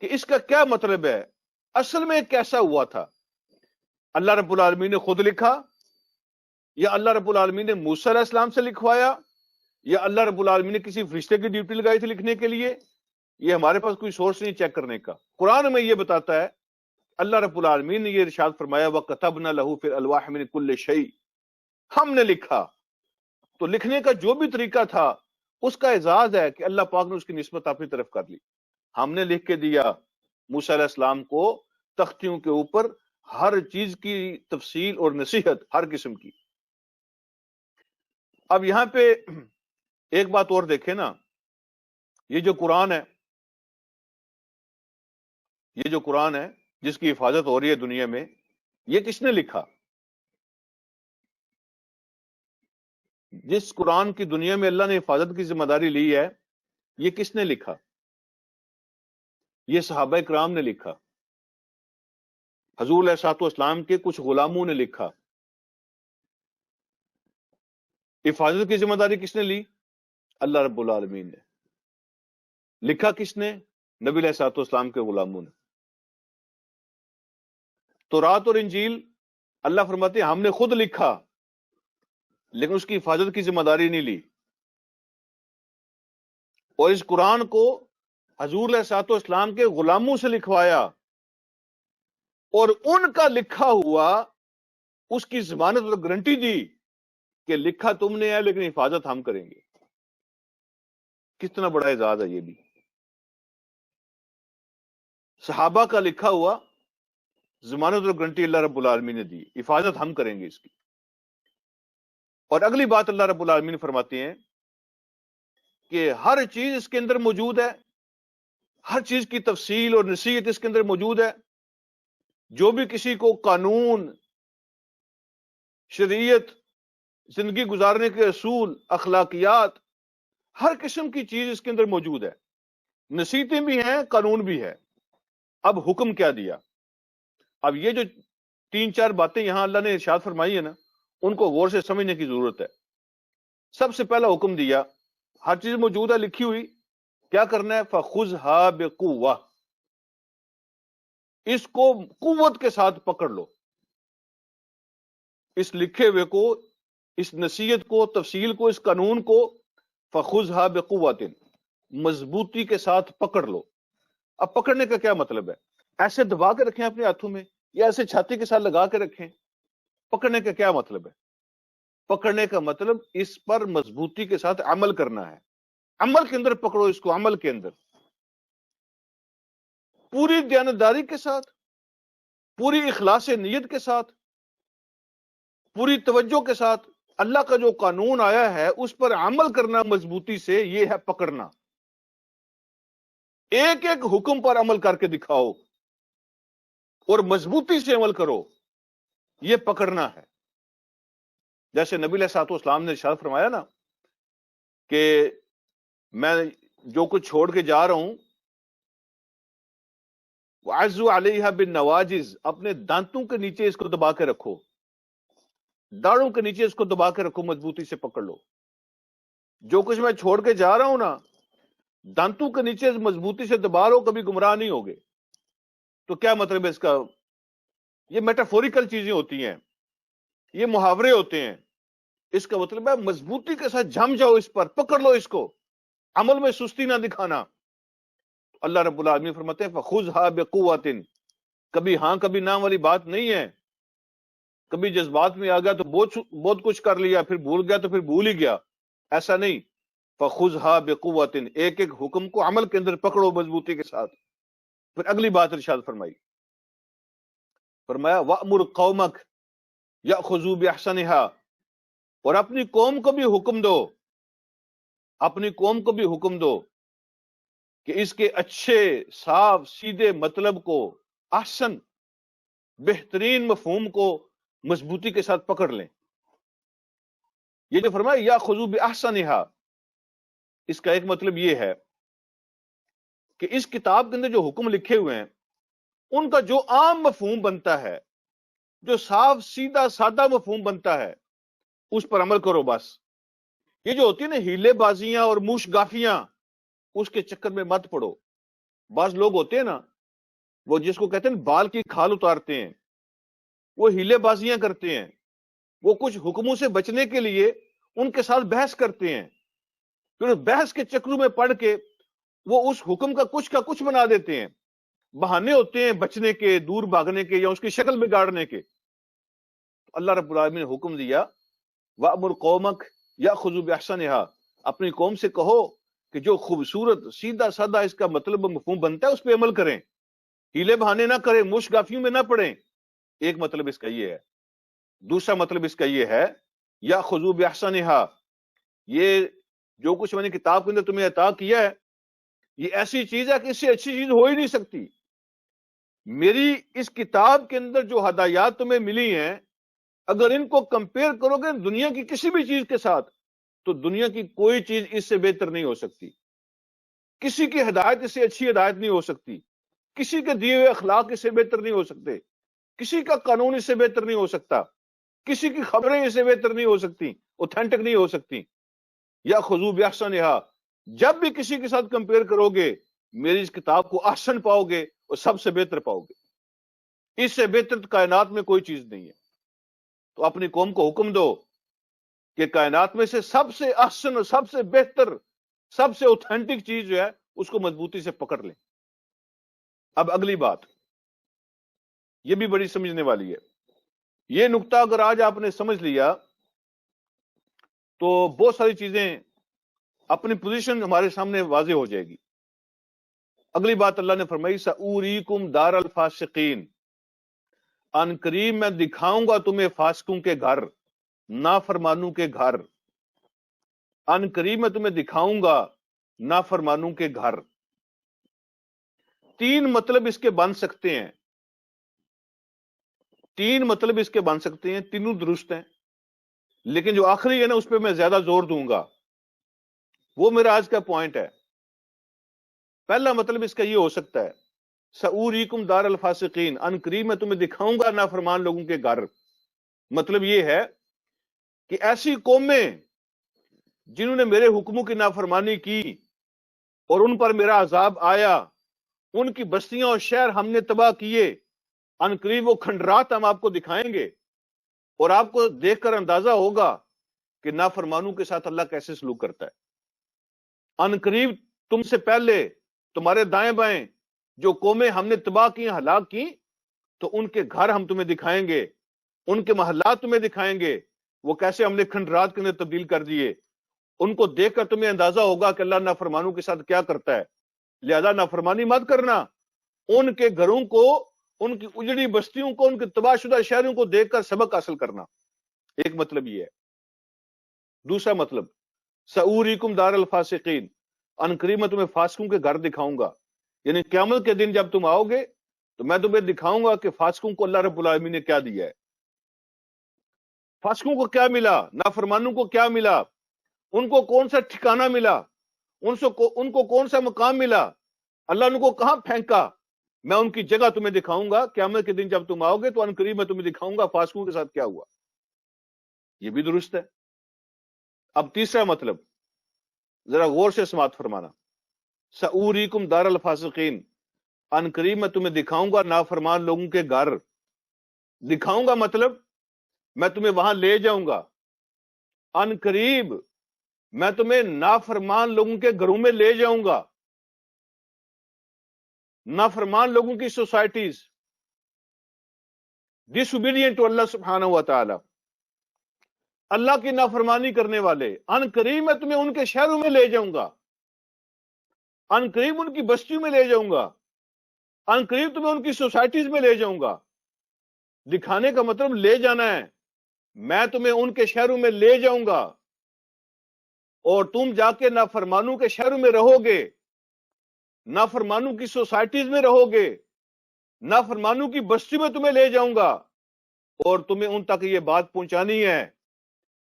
کہ اس کا کیا مطلب ہے، اصل میں کیسا ہوا تھا. اللہ رب العالمین نے خود لکھا، یا اللہ رب العالمین نے موسیٰ علیہ السلام سے لکھوایا، یا اللہ رب العالمین نے کسی فرشتے کی ڈیوٹی لگائی تھی لکھنے کے لیے. یہ ہمارے پاس کوئی سورس نہیں چیک کرنے کا. قرآن میں یہ بتاتا ہے، اللہ رب العالمین نے یہ ارشاد فرمایا وَكَتَبْنَا لَهُ فِي الْأَلْوَاحِ مِنْ كُلِّ شَيْءٍ، ہم نے لکھا. تو لکھنے کا جو بھی طریقہ تھا اس کا اعزاز ہے کہ اللہ پاک نے اس کی نسبت اپنی طرف کر لی. ہم نے لکھ کے دیا موسیٰ علیہ السلام کو تختیوں کے اوپر ہر چیز کی تفصیل اور نصیحت ہر قسم کی. اب یہاں پہ ایک بات اور دیکھیں نا، یہ جو قرآن ہے، یہ جو قرآن ہے جس کی حفاظت ہو رہی ہے دنیا میں، یہ کس نے لکھا؟ جس قرآن کی دنیا میں اللہ نے حفاظت کی ذمہ داری لی ہے، یہ کس نے لکھا؟ یہ صحابہ کرام نے لکھا، حضور علیہ السلام کے کچھ غلاموں نے لکھا. حفاظت کی ذمہ داری کس نے لی؟ اللہ رب العالمین نے. لکھا کس نے؟ نبی علیہ السلام کے غلاموں نے. تورات اور انجیل اللہ فرماتے ہیں ہم نے خود لکھا، لیکن اس کی حفاظت کی ذمہ داری نہیں لی. اور اس قرآن کو حضور علیہ السلام کے غلاموں سے لکھوایا، اور ان کا لکھا ہوا اس کی ضمانت اور گارنٹی دی کہ لکھا تم نے ہے لیکن حفاظت ہم کریں گے. کتنا بڑا اعزاز ہے یہ بھی. صحابہ کا لکھا ہوا ضمانت اور گارنٹی اللہ رب العالمین نے دی، حفاظت ہم کریں گے اس کی. اور اگلی بات اللہ رب العالمین فرماتے ہیں کہ ہر چیز اس کے اندر موجود ہے، ہر چیز کی تفصیل اور نصیحت اس کے اندر موجود ہے. جو بھی کسی کو قانون، شریعت، زندگی گزارنے کے اصول، اخلاقیات، ہر قسم کی چیز اس کے اندر موجود ہے. نصیحتیں بھی ہیں، قانون بھی ہے. اب حکم کیا دیا؟ اب یہ جو 3-4 باتیں یہاں اللہ نے ارشاد فرمائی ہے نا، ان کو غور سے سمجھنے کی ضرورت ہے. سب سے پہلا حکم دیا، ہر چیز موجود ہے، لکھی ہوئی، کیا کرنا ہے؟ فَخُذْهَا بِقُوَّةٍ، اس کو قوت کے ساتھ پکڑ لو. اس لکھے ہوئے کو، اس نصیحت کو، تفصیل کو، اس قانون کو فَخُذْهَا بِقُوَّةٍ، مضبوطی کے ساتھ پکڑ لو. اب پکڑنے کا کیا مطلب ہے؟ ایسے دبا کے رکھیں اپنے ہاتھوں میں، یا ایسے چھاتی کے ساتھ لگا کے رکھیں؟ پکڑنے کا کیا مطلب ہے؟ پکڑنے کا مطلب اس پر مضبوطی کے ساتھ عمل کرنا ہے. عمل کے اندر پکڑو اس کو، عمل کے اندر پوری دیانتداری کے ساتھ، پوری اخلاص نیت کے ساتھ، پوری توجہ کے ساتھ. اللہ کا جو قانون آیا ہے اس پر عمل کرنا مضبوطی سے، یہ ہے پکڑنا. ایک ایک حکم پر عمل کر کے دکھاؤ اور مضبوطی سے عمل کرو، یہ پکڑنا ہے. جیسے نبی علیہ السلام نے ارشاد فرمایا نا کہ میں جو کچھ چھوڑ کے جا رہا ہوں وعزوا علیہا بالنواجز، اپنے دانتوں کے نیچے اس کو دبا کے رکھو، داڑوں کے نیچے اس کو دبا کے رکھو، مضبوطی سے پکڑ لو۔ جو کچھ میں چھوڑ کے جا رہا ہوں نا، دانتوں کے نیچے مضبوطی سے دبا لو، کبھی گمراہ نہیں ہوگے۔ تو کیا مطلب ہے اس کا؟ یہ میٹافوریکل چیزیں ہوتی ہیں، یہ محاورے ہوتے ہیں۔ اس کا مطلب ہے مضبوطی کے ساتھ جم جاؤ، اس پر پکڑ لو، اس کو عمل میں سستی نہ دکھانا۔ اللہ رب العالمین فرماتے ہیں فَخُذْهَا بِقُوَّةٍ، کبھی ہاں کبھی نہ والی بات نہیں ہے۔ کبھی جذبات میں آ گیا تو بہت کچھ کر لیا، پھر بھول گیا تو پھر بھول ہی گیا، ایسا نہیں۔ فَخُذْهَا بِقُوَّةٍ، ایک ایک حکم کو عمل کے اندر پکڑو مضبوطی کے ساتھ۔ پھر اگلی بات ارشاد فرمائی، فرمایا وَأْمُرْ قَوْمَكَ يَأْخُذُوا بِأَحْسَنِهَا، اور اپنی قوم کو بھی حکم دو، اپنی قوم کو بھی حکم دو کہ اس کے اچھے صاف سیدھے مطلب کو، احسن بہترین مفہوم کو مضبوطی کے ساتھ پکڑ لیں۔ یہ جو فرمایا یا خذو باحسنھا، اس کا ایک مطلب یہ ہے کہ اس کتاب کے اندر جو حکم لکھے ہوئے ہیں ان کا جو عام مفہوم بنتا ہے، جو صاف سیدھا سادہ مفہوم بنتا ہے، اس پر عمل کرو بس۔ یہ جو ہوتی ہے نا ہیلے بازیاں اور موش گافیاں، اس کے چکر میں مت پڑو۔ بعض لوگ ہوتے ہیں نا، وہ جس کو کہتے ہیں بال کی کھال اتارتے ہیں، وہ ہیلے بازیاں کرتے ہیں، وہ کچھ حکموں سے بچنے کے لیے ان کے ساتھ بحث کرتے ہیں، پھر بحث کے چکروں میں پڑھ کے وہ اس حکم کا کچھ بنا دیتے ہیں۔ بہانے ہوتے ہیں بچنے کے، دور بھاگنے کے، یا اس کی شکل بگاڑنے کے۔ اللہ رب العالمین نے حکم دیا وَأْمُرْ قَوْمَكَ يَأْخُذُوا بِأَحْسَنِهَا، اپنی قوم سے کہو کہ جو خوبصورت سیدھا سادہ اس کا مطلب مفہوم بنتا ہے اس پہ عمل کریں، ہیلے بہانے نہ کریں، مش گافیوں میں نہ پڑیں۔ ایک مطلب اس کا یہ ہے۔ دوسرا مطلب اس کا یہ ہے یَأْخُذُوا بِأَحْسَنِهَا، یہ جو کچھ میں نے کتاب کے اندر تمہیں عطا کیا ہے، یہ ایسی چیز ہے کہ اس سے اچھی چیز ہو ہی نہیں سکتی۔ میری اس کتاب کے اندر جو ہدایات تمہیں ملی ہیں، اگر ان کو کمپیئر کرو گے دنیا کی کسی بھی چیز کے ساتھ، تو دنیا کی کوئی چیز اس سے بہتر نہیں ہو سکتی۔ کسی کی ہدایت اس سے اچھی ہدایت نہیں ہو سکتی، کسی کے دیے ہوئے اخلاق اس سے بہتر نہیں ہو سکتے، کسی کا قانون اس سے بہتر نہیں ہو سکتا، کسی کی خبریں اس سے بہتر نہیں ہو سکتی، اوتھینٹک نہیں ہو سکتی۔ یا خذو باحسنھا، جب بھی کسی کے ساتھ کمپیئر کرو گے میری اس کتاب کو احسن پاؤ گے اور سب سے بہتر پاؤ گے۔ اس سے بہتر کائنات میں کوئی چیز نہیں ہے۔ تو اپنی قوم کو حکم دو کہ کائنات میں سے سب سے احسن اور سب سے بہتر، سب سے اوتھینٹک چیز جو ہے اس کو مضبوطی سے پکڑ لیں۔ اب اگلی بات، یہ بھی بڑی سمجھنے والی ہے۔ یہ نقطہ اگر آج آپ نے سمجھ لیا تو بہت ساری چیزیں، اپنی پوزیشن ہمارے سامنے واضح ہو جائے گی۔ اگلی بات اللہ نے فرمائی سَأُورِيكُمْ دَارَ الْفَاسِقِينَ، ان قریب میں دکھاؤں گا تمہیں فاسقوں کے گھر، نافرمانوں کے گھر۔ ان قریب میں تمہیں دکھاؤں گا نافرمانوں کے گھر۔ تین مطلب اس کے بن سکتے ہیں، تین مطلب اس کے بن سکتے ہیں، تینوں درست ہیں، لیکن جو آخری ہے نا اس پہ میں زیادہ زور دوں گا، وہ میرا آج کا پوائنٹ ہے۔ پہلا مطلب اس کا یہ ہو سکتا ہے سَأُورِيكُمْ دَارَ الْفَاسِقِينَ، ان قریب میں تمہیں دکھاؤں گا نافرمان لوگوں کے گھر۔ مطلب یہ ہے کہ ایسی قومیں جنہوں نے میرے حکموں کی نافرمانی کی اور ان پر میرا عذاب آیا، ان کی بستیاں اور شہر ہم نے تباہ کیے، ان قریب وہ کھنڈرات ہم آپ کو دکھائیں گے، اور آپ کو دیکھ کر اندازہ ہوگا کہ نافرمانوں کے ساتھ اللہ کیسے سلوک کرتا ہے۔ ان قریب تم سے پہلے تمہارے دائیں بائیں جو قومیں ہم نے تباہ کی، ہلاک کی، تو ان کے گھر ہم تمہیں دکھائیں گے، ان کے محلات تمہیں دکھائیں گے، وہ کیسے ہم نے کھنڈرات کے اندر تبدیل کر دیے۔ ان کو دیکھ کر تمہیں اندازہ ہوگا کہ اللہ نافرمانوں کے ساتھ کیا کرتا ہے۔ لہذا نافرمانی مت کرنا، ان کے گھروں کو، ان کی اجڑی بستیوں کو، ان کے تباہ شدہ شہروں کو دیکھ کر سبق حاصل کرنا۔ ایک مطلب یہ ہے۔ دوسرا مطلب سَأُورِيكُمْ دَارَ الْفَاسِقِينَ، ان قریب میں تمہیں فاسقوں کے گھر دکھاؤں گا، یعنی قیامت کے دن جب تم آؤ گے تو میں تمہیں دکھاؤں گا کہ فاسقوں کو اللہ رب العالمین نے کیا دیا ہے، فاسقوں کو کیا ملا، نافرمانوں کو کیا ملا، ان کو کون سا ٹھکانہ ملا، ان کو کون سا مقام ملا، اللہ ان کو کہاں پھینکا۔ میں ان کی جگہ تمہیں دکھاؤں گا قیامت کے دن جب تم آؤ گے تو ان قریب میں تمہیں دکھاؤں گا فاسقوں کے ساتھ کیا ہوا. یہ بھی درست ہے. اب تیسرا مطلب ذرا غور سے سماعت فرمانا. سأوریکم دار الفاسقین، ان قریب میں تمہیں دکھاؤں گا نافرمان لوگوں کے گھر. دکھاؤں گا مطلب میں تمہیں وہاں لے جاؤں گا. ان قریب میں تمہیں نافرمان لوگوں کے گھروں میں لے جاؤں گا. نافرمان لوگوں کی سوسائٹیز، ڈس اوبیڈینٹ ٹو اللہ سبحانہ و تعالی، اللہ کی نافرمانی کرنے والے، ان قریب میں تمہیں ان کے شہروں میں لے جاؤں گا. ان قریب ان کی بستیوں میں لے جاؤں گا. ان قریب تمہیں ان کی سوسائٹیز میں لے جاؤں گا. دکھانے کا مطلب لے جانا ہے. میں تمہیں ان کے شہروں میں لے جاؤں گا اور تم جا کے نافرمانوں کے شہروں میں رہو گے، نافرمانوں کی سوسائٹیز میں رہو گے، نافرمانوں کی بستی میں تمہیں لے جاؤں گا اور تمہیں ان تک یہ بات پہنچانی ہے.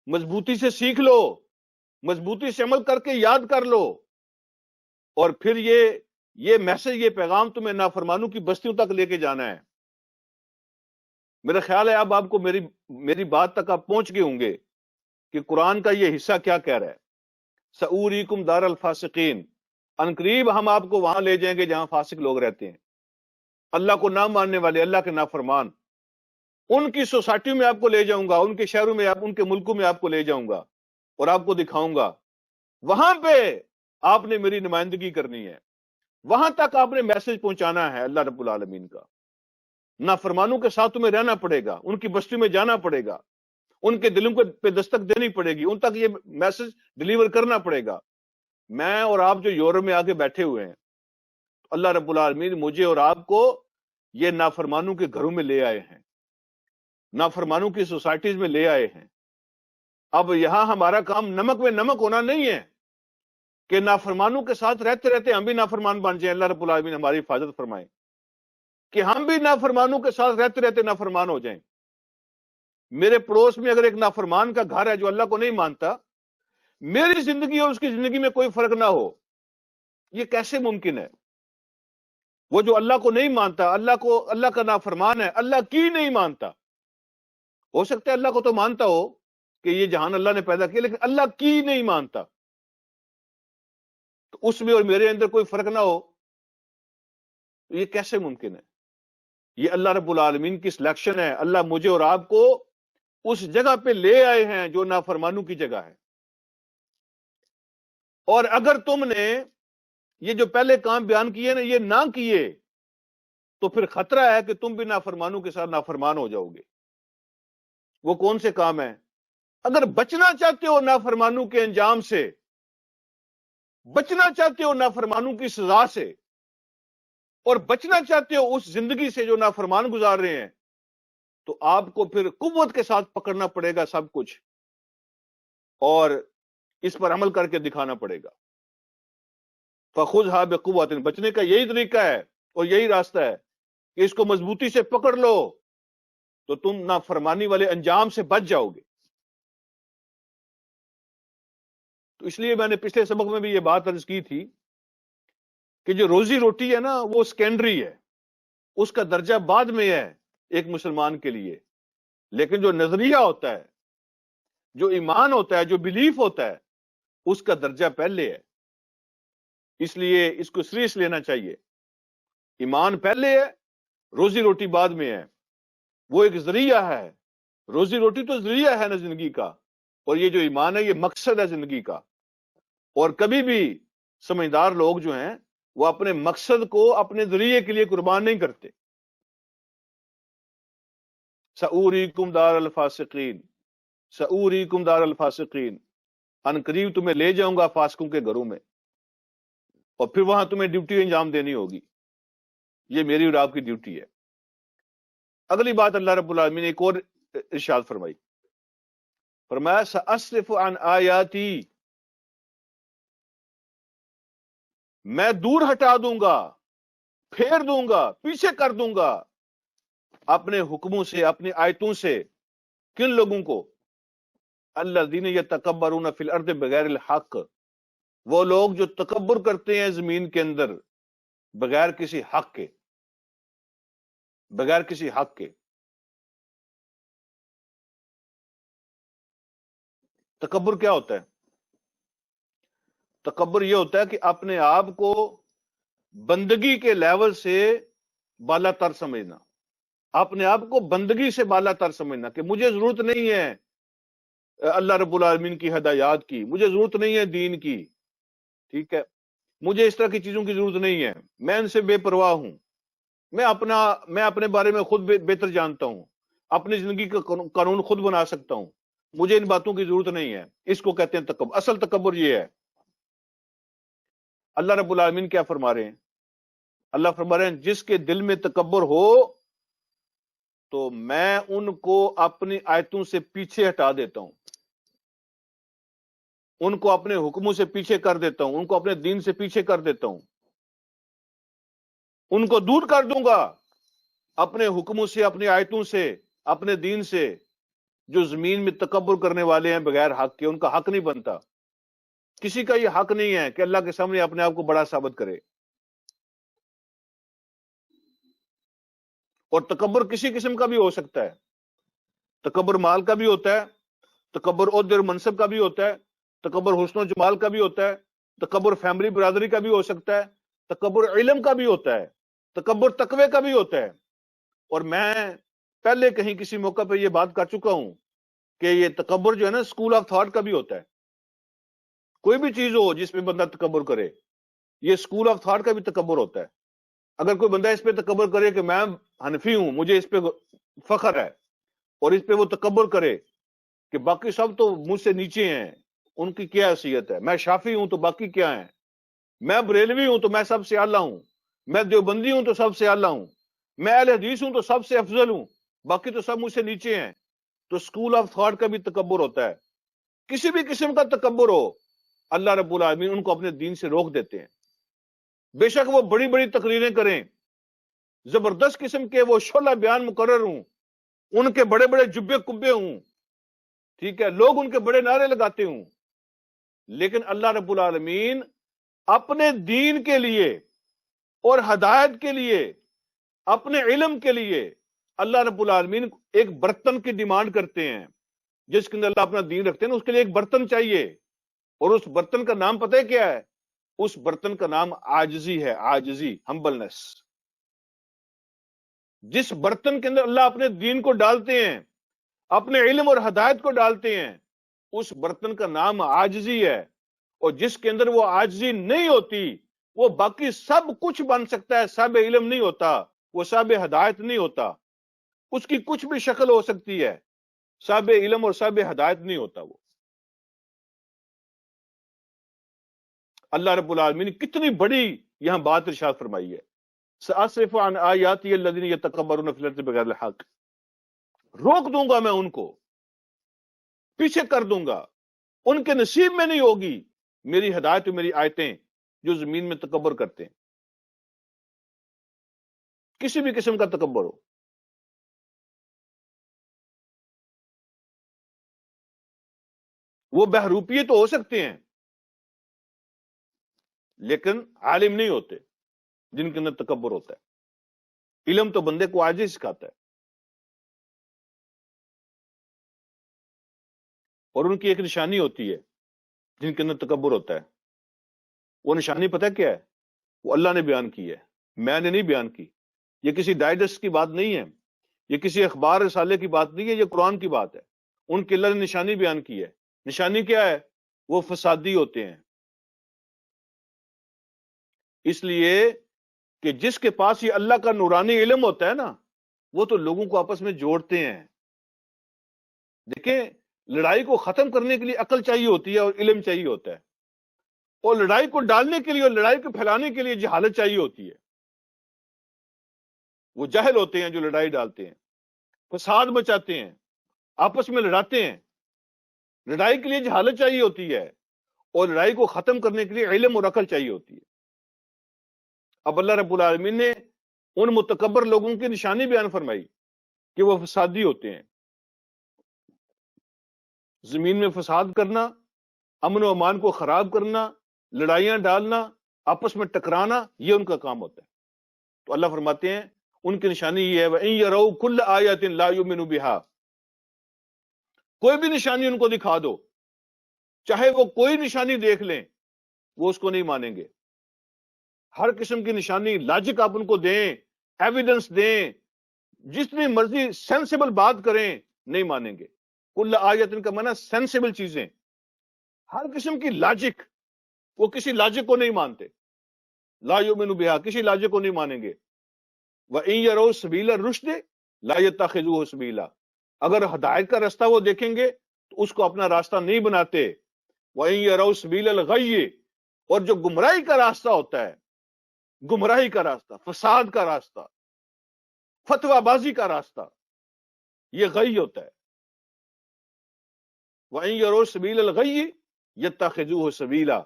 مضبوطی سے سیکھ لو، مضبوطی سے عمل کر کے یاد کر لو، اور پھر یہ میسج، یہ پیغام تمہیں نافرمانوں کی بستیوں تک لے کے جانا ہے. میرا خیال ہے اب آپ کو میری بات تک آپ پہنچ گئے ہوں گے کہ قرآن کا یہ حصہ کیا کہہ رہا ہے. سأوریکم دار الفاسقین، ان قریب ہم آپ کو وہاں لے جائیں گے جہاں فاسق لوگ رہتے ہیں، اللہ کو نہ ماننے والے، اللہ کے نافرمان. ان کی سوسائٹی میں آپ کو لے جاؤں گا، ان کے شہروں میں، ان کے ملکوں میں آپ کو لے جاؤں گا اور آپ کو دکھاؤں گا. وہاں پہ آپ نے میری نمائندگی کرنی ہے، وہاں تک آپ نے میسج پہنچانا ہے اللہ رب العالمین کا. نافرمانوں کے ساتھ تمہیں رہنا پڑے گا، ان کی بستی میں جانا پڑے گا، ان کے دلوں پہ دستک دینی پڑے گی، ان تک یہ میسج ڈیلیور کرنا پڑے گا. میں اور آپ جو یورپ میں آگے بیٹھے ہوئے ہیں، اللہ رب العالمین مجھے اور آپ کو یہ نافرمانوں کے گھروں میں لے آئے ہیں، نافرمانوں کی سوسائٹیز میں لے آئے ہیں. اب یہاں ہمارا کام نمک میں نمک ہونا نہیں ہے کہ نافرمانوں کے ساتھ رہتے رہتے ہم بھی نافرمان بن جائیں. اللہ رب العالمین ہماری حفاظت فرمائے کہ ہم بھی نافرمانوں کے ساتھ رہتے رہتے نافرمان ہو جائیں. میرے پڑوس میں اگر ایک نافرمان کا گھر ہے جو اللہ کو نہیں مانتا، میری زندگی اور اس کی زندگی میں کوئی فرق نہ ہو، یہ کیسے ممکن ہے؟ وہ جو اللہ کو نہیں مانتا، اللہ کا نافرمان ہے، اللہ کی نہیں مانتا. ہو سکتا ہے اللہ کو تو مانتا ہو کہ یہ جہان اللہ نے پیدا کیا، لیکن اللہ کی نہیں مانتا، تو اس میں اور میرے اندر کوئی فرق نہ ہو، یہ کیسے ممکن ہے؟ یہ اللہ رب العالمین کی سلیکشن ہے. اللہ مجھے اور آپ کو اس جگہ پہ لے آئے ہیں جو نافرمانوں کی جگہ ہے. اور اگر تم نے یہ جو پہلے کام بیان کیے نا، یہ نہ کیے، تو پھر خطرہ ہے کہ تم بھی نافرمانوں کے ساتھ نافرمان ہو جاؤ گے. وہ کون سے کام ہیں؟ اگر بچنا چاہتے ہو نافرمانوں کے انجام سے، بچنا چاہتے ہو نافرمانوں کی سزا سے، اور بچنا چاہتے ہو اس زندگی سے جو نافرمان گزار رہے ہیں، تو آپ کو پھر قوت کے ساتھ پکڑنا پڑے گا سب کچھ، اور اس پر عمل کر کے دکھانا پڑے گا. فخذھا بقوۃ، بچنے کا یہی طریقہ ہے اور یہی راستہ ہے کہ اس کو مضبوطی سے پکڑ لو تو تم نافرمانی والے انجام سے بچ جاؤ گے. تو اس لیے میں نے پچھلے سبق میں بھی یہ بات عرض کی تھی کہ جو روزی روٹی ہے نا، وہ سیکنڈری ہے، اس کا درجہ بعد میں ہے ایک مسلمان کے لیے. لیکن جو نظریہ ہوتا ہے، جو ایمان ہوتا ہے، جو بلیف ہوتا ہے، اس کا درجہ پہلے ہے. اس لیے اس کو سیریس لینا چاہیے. ایمان پہلے ہے، روزی روٹی بعد میں ہے. وہ ایک ذریعہ ہے، روزی روٹی تو ذریعہ ہے نا زندگی کا، اور یہ جو ایمان ہے یہ مقصد ہے زندگی کا. اور کبھی بھی سمجھدار لوگ جو ہیں وہ اپنے مقصد کو اپنے ذریعے کے لیے قربان نہیں کرتے. سأوریکم دار الفاسقین، سأوریکم دار الفاسقین، ان قریب تمہیں لے جاؤں گا فاسقوں کے گھروں میں، اور پھر وہاں تمہیں ڈیوٹی انجام دینی ہوگی. یہ میری اور آپ کی ڈیوٹی ہے. اگلی بات اللہ رب العالمین نے ایک اور ارشاد فرمائی، فرمایا سأصرف عن آیاتی، میں دور ہٹا دوں گا، پھیر دوں گا، پیچھے کر دوں گا اپنے حکموں سے، اپنی آیتوں سے. کن لوگوں کو؟ الذین یتکبرون فی الارض بغیر الحق، وہ لوگ جو تکبر کرتے ہیں زمین کے اندر بغیر کسی حق کے. بغیر کسی حق کے۔ تکبر کیا ہوتا ہے؟ تکبر یہ ہوتا ہے کہ اپنے آپ کو بندگی کے لیول سے بالا تر سمجھنا، اپنے آپ کو بندگی سے بالا تر سمجھنا کہ مجھے ضرورت نہیں ہے اللہ رب العالمین کی ہدایات کی، مجھے ضرورت نہیں ہے دین کی، ٹھیک ہے، مجھے اس طرح کی چیزوں کی ضرورت نہیں ہے، میں ان سے بے پرواہ ہوں، میں اپنے بارے میں خود بہتر جانتا ہوں، اپنی زندگی کا قانون خود بنا سکتا ہوں، مجھے ان باتوں کی ضرورت نہیں ہے۔ اس کو کہتے ہیں تکبر۔ اصل تکبر یہ ہے۔ اللہ رب العالمین کیا فرما رہے ہیں؟ اللہ فرما رہے ہیں جس کے دل میں تکبر ہو تو میں ان کو اپنی آیتوں سے پیچھے ہٹا دیتا ہوں، ان کو اپنے حکموں سے پیچھے کر دیتا ہوں، ان کو اپنے دین سے پیچھے کر دیتا ہوں، ان کو دور کر دوں گا اپنے حکموں سے، اپنی آیتوں سے، اپنے دین سے۔ جو زمین میں تکبر کرنے والے ہیں بغیر حق کے، ان کا حق نہیں بنتا۔ کسی کا یہ حق نہیں ہے کہ اللہ کے سامنے اپنے آپ کو بڑا ثابت کرے۔ اور تکبر کسی قسم کا بھی ہو سکتا ہے۔ تکبر مال کا بھی ہوتا ہے، تکبر عہدے اور منصب کا بھی ہوتا ہے، تکبر حسن و جمال کا بھی ہوتا ہے، تکبر فیملی برادری کا بھی ہو سکتا ہے، تکبر علم کا بھی ہوتا ہے، تکبر تقوی کا بھی ہوتا ہے۔ اور میں پہلے کہیں کسی موقع پہ یہ بات کر چکا ہوں کہ یہ تکبر جو ہے نا اسکول آف تھاٹ کا بھی ہوتا ہے۔ کوئی بھی چیز ہو جس میں بندہ تکبر کرے، یہ اسکول آف تھاٹ کا بھی تکبر ہوتا ہے۔ اگر کوئی بندہ اس پہ تکبر کرے کہ میں حنفی ہوں، مجھے اس پہ فخر ہے، اور اس پہ وہ تکبر کرے کہ باقی سب تو مجھ سے نیچے ہیں، ان کی کیا حیثیت ہے، میں شافی ہوں تو باقی کیا ہیں، میں بریلوی ہوں تو میں سب سے اعلیٰ ہوں، میں دیوبندی ہوں تو سب سے اعلیٰ ہوں، میں اہل حدیث ہوں تو سب سے افضل ہوں، باقی تو سب مجھ سے نیچے ہیں۔ تو اسکول آف تھاٹ کا بھی تکبر ہوتا ہے۔ کسی بھی قسم کا تکبر ہو، اللہ رب العالمین ان کو اپنے دین سے روک دیتے ہیں۔ بے شک وہ بڑی بڑی تقریریں کریں، زبردست قسم کے وہ شعلہ بیان مقرر ہوں، ان کے بڑے بڑے جبے کبے ہوں، ٹھیک ہے، لوگ ان کے بڑے نعرے لگاتے ہوں، لیکن اللہ رب العالمین اپنے دین کے لیے اور ہدایت کے لیے، اپنے علم کے لیے، اللہ رب العالمین ایک برتن کی ڈیمانڈ کرتے ہیں۔ جس کے اندر اللہ اپنا دین رکھتے ہیں نا، اس کے لیے ایک برتن چاہیے، اور اس برتن کا نام پتہ ہے کیا ہے؟ اس برتن کا نام عاجزی ہے، عاجزی، ہمبلنس۔ جس برتن کے اندر اللہ اپنے دین کو ڈالتے ہیں، اپنے علم اور ہدایت کو ڈالتے ہیں، اس برتن کا نام عاجزی ہے۔ اور جس کے اندر وہ عاجزی نہیں ہوتی، وہ باقی سب کچھ بن سکتا ہے، صاحب علم نہیں ہوتا، وہ صاحب ہدایت نہیں ہوتا، اس کی کچھ بھی شکل ہو سکتی ہے، صاحب علم اور صاحب ہدایت نہیں ہوتا وہ۔ اللہ رب العالمین کتنی بڑی یہاں بات ارشاد فرمائی ہے، سأصرف عن آیاتی الذین یتکبرون فی الارض بغیر الحق، روک دوں گا میں ان کو، پیچھے کر دوں گا، ان کے نصیب میں نہیں ہوگی میری ہدایت و میری آیتیں جو زمین میں تکبر کرتے ہیں، کسی بھی قسم کا تکبر ہو۔ وہ بہروپیے تو ہو سکتے ہیں لیکن عالم نہیں ہوتے جن کے اندر تکبر ہوتا ہے۔ علم تو بندے کو عاجزی سکھاتا ہے، اور ان کی ایک نشانی ہوتی ہے جن کے اندر تکبر ہوتا ہے۔ وہ نشانی پتہ کیا ہے؟ وہ اللہ نے بیان کی ہے، میں نے نہیں بیان کی۔ یہ کسی ڈائجسٹ کی بات نہیں ہے، یہ کسی اخبار رسالے کی بات نہیں ہے، یہ قرآن کی بات ہے۔ ان کے اللہ نے نشانی بیان کی ہے۔ نشانی کیا ہے؟ وہ فسادی ہوتے ہیں۔ اس لیے کہ جس کے پاس یہ اللہ کا نورانی علم ہوتا ہے نا، وہ تو لوگوں کو آپس میں جوڑتے ہیں۔ دیکھیں، لڑائی کو ختم کرنے کے لیے عقل چاہیے ہوتی ہے اور علم چاہیے ہوتا ہے، اور لڑائی کو ڈالنے کے لیے اور لڑائی کو پھیلانے کے لیے جہالت چاہیے ہوتی ہے۔ وہ جاہل ہوتے ہیں جو لڑائی ڈالتے ہیں، فساد مچاتے ہیں، آپس میں لڑاتے ہیں۔ لڑائی کے لیے جہالت چاہیے ہوتی ہے، اور لڑائی کو ختم کرنے کے لیے علم اور عقل چاہیے ہوتی ہے۔ اب اللہ رب العالمین نے ان متکبر لوگوں کی نشانی بیان فرمائی کہ وہ فسادی ہوتے ہیں۔ زمین میں فساد کرنا، امن و امان کو خراب کرنا، لڑائیاں ڈالنا، آپس میں ٹکرانا، یہ ان کا کام ہوتا ہے۔ تو اللہ فرماتے ہیں ان کی نشانی یہ ہے وَإِن يَرَوْا كُلَّ آيَةٍ لَا يُؤْمِنُوا بِهَا، کوئی بھی نشانی ان کو دکھا دو، چاہے وہ کوئی نشانی دیکھ لیں، وہ اس کو نہیں مانیں گے۔ ہر قسم کی نشانی، لاجک آپ ان کو دیں، ایویڈنس دیں، جتنی مرضی سینسیبل بات کریں، نہیں مانیں گے۔ کل آیت کا معنی سینسیبل چیزیں، ہر قسم کی لاجک، وہ کسی لاجک کو نہیں مانتے، لا یؤمنوا بہا، کسی لاجک کو نہیں مانیں گے۔ وَإِن يَرَوْا سَبِيلَ الرُّشْدِ لَا يَتَّخِذُوهُ سَبِيلًا، اگر ہدایت کا راستہ وہ دیکھیں گے تو اس کو اپنا راستہ نہیں بناتے۔ وَإِن يَرَوْا سَبِيلَ الْغَيِّ، اور جو گمراہی کا راستہ ہوتا ہے، گمراہی کا راستہ، فساد کا راستہ، فتویٰ بازی کا راستہ، یہ غی ہوتا ہے۔ وَإِن يَرَوْا سَبِيلَ الْغَيِّ يَتَّخِذُوهُ سَبِيلًا،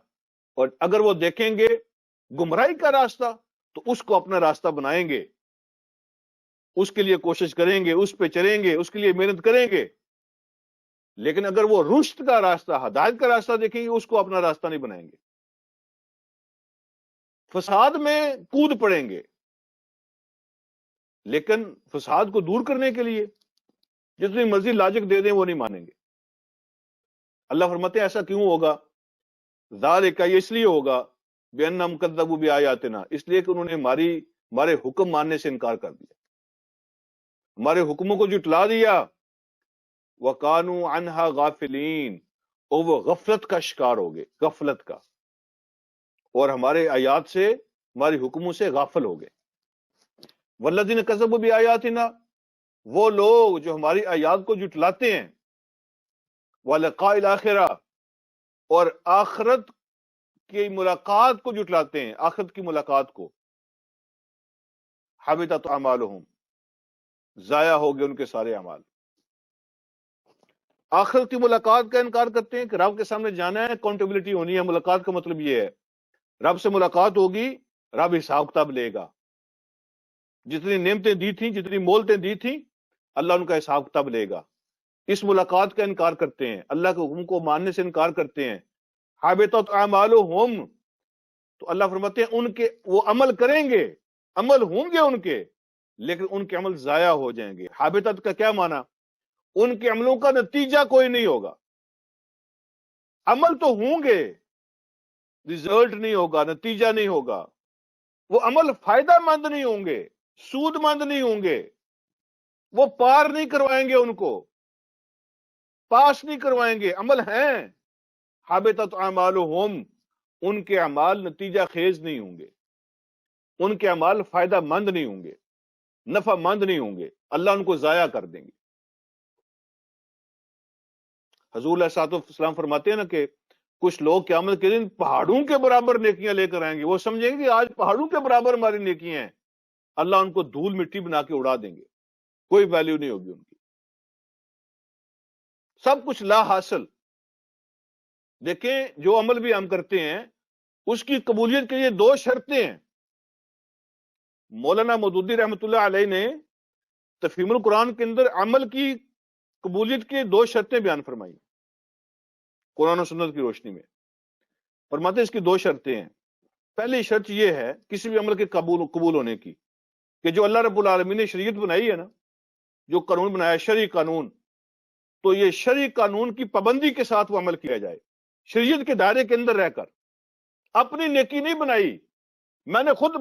اور اگر وہ دیکھیں گے گمراہی کا راستہ تو اس کو اپنا راستہ بنائیں گے، اس کے لیے کوشش کریں گے، اس پہ چلیں گے، اس کے لیے محنت کریں گے۔ لیکن اگر وہ رشد کا راستہ، ہدایت کا راستہ دیکھیں گے، اس کو اپنا راستہ نہیں بنائیں گے، فساد میں کود پڑیں گے۔ لیکن فساد کو دور کرنے کے لیے جتنی مرضی لاجک دے دیں وہ نہیں مانیں گے۔ اللہ فرماتے ہیں ایسا کیوں ہوگا؟ ذالک، یہ اس لیے ہوگا بِأَنَّهُمْ كَذَّبُوا بِآيَاتِنَا، اس لیے کہ انہوں نے ہمارے حکم ماننے سے انکار کر دیا، ہمارے حکموں کو جھٹلا دیا۔ وَكَانُوا عَنْهَا غَافِلِينَ، اور وہ غفلت کا شکار ہو گئے، غفلت کا، اور ہمارے آیات سے، ہماری حکموں سے غافل ہو گئے۔ وَالَّذِينَ كَذَّبُوا بِآيَاتِنَا، وہ لوگ جو ہماری آیات کو جھٹلاتے ہیں، وَلِقَاءِ الْآخِرَةِ، اور آخرت کی ملاقات کو جھٹلاتے ہیں، آخرت کی ملاقات کو، حبطت اعمالہم، ضائع ہو گئے ان کے سارے اعمال۔ آخرت کی ملاقات کا انکار کرتے ہیں کہ رب کے سامنے جانا ہے، اکاؤنٹیبلٹی ہونی ہے۔ ملاقات کا مطلب یہ ہے رب سے ملاقات ہوگی، رب حساب کتاب لے گا، جتنی نعمتیں دی تھیں، جتنی مولتیں دی تھیں، اللہ ان کا حساب کتاب لے گا۔ اس ملاقات کا انکار کرتے ہیں، اللہ کے حکم کو ماننے سے انکار کرتے ہیں۔ حبطت اعمالہم، تو اللہ فرماتے ہیں ان کے، وہ عمل کریں گے، عمل ہوں گے ان کے، لیکن ان کے عمل ضائع ہو جائیں گے۔ حبطت کا کیا معنی؟ ان کے عملوں کا نتیجہ کوئی نہیں ہوگا۔ عمل تو ہوں گے، ریزلٹ نہیں ہوگا، نتیجہ نہیں ہوگا۔ وہ عمل فائدہ مند نہیں ہوں گے، سود مند نہیں ہوں گے، وہ پار نہیں کروائیں گے، ان کو پاس نہیں کروائیں گے۔ عمل ہیں، حبطت اعمالہم، ان کے اعمال نتیجہ خیز نہیں ہوں گے، ان کے اعمال فائدہ مند نہیں ہوں گے، نفع مند نہیں ہوں گے، اللہ ان کو ضائع کر دیں گے۔ حضور علیہ الصلوۃ والسلام فرماتے ہیں نا کہ کچھ لوگ قیامت کے دن پہاڑوں کے برابر نیکیاں لے کر آئیں گے، وہ سمجھیں گے کہ آج پہاڑوں کے برابر ہماری نیکیاں ہیں، اللہ ان کو دھول مٹی بنا کے اڑا دیں گے، کوئی ویلیو نہیں ہوگی ان کی، سب کچھ لا حاصل۔ دیکھیں جو عمل بھی ہم کرتے ہیں اس کی قبولیت کے لیے دو شرطیں ہیں۔ مولانا مودودی رحمۃ اللہ علیہ نے تفہیم القرآن کے اندر عمل کی قبولیت کی دو شرطیں بیان فرمائی قرآن و سنت کی روشنی میں۔ فرماتے ہیں اس کی دو شرطیں ہیں۔ پہلی شرط یہ ہے کسی بھی عمل کے قبول ہونے کی کہ جو اللہ رب العالمین نے شریعت بنائی ہے نا، جو قانون بنایا شرعی قانون، تو یہ شرعی قانون کی پابندی کے ساتھ وہ عمل کیا جائے، شریعت کے دائرے کے اندر رہ کر۔ اپنی نیکی نہیں بنائی، میں نے خود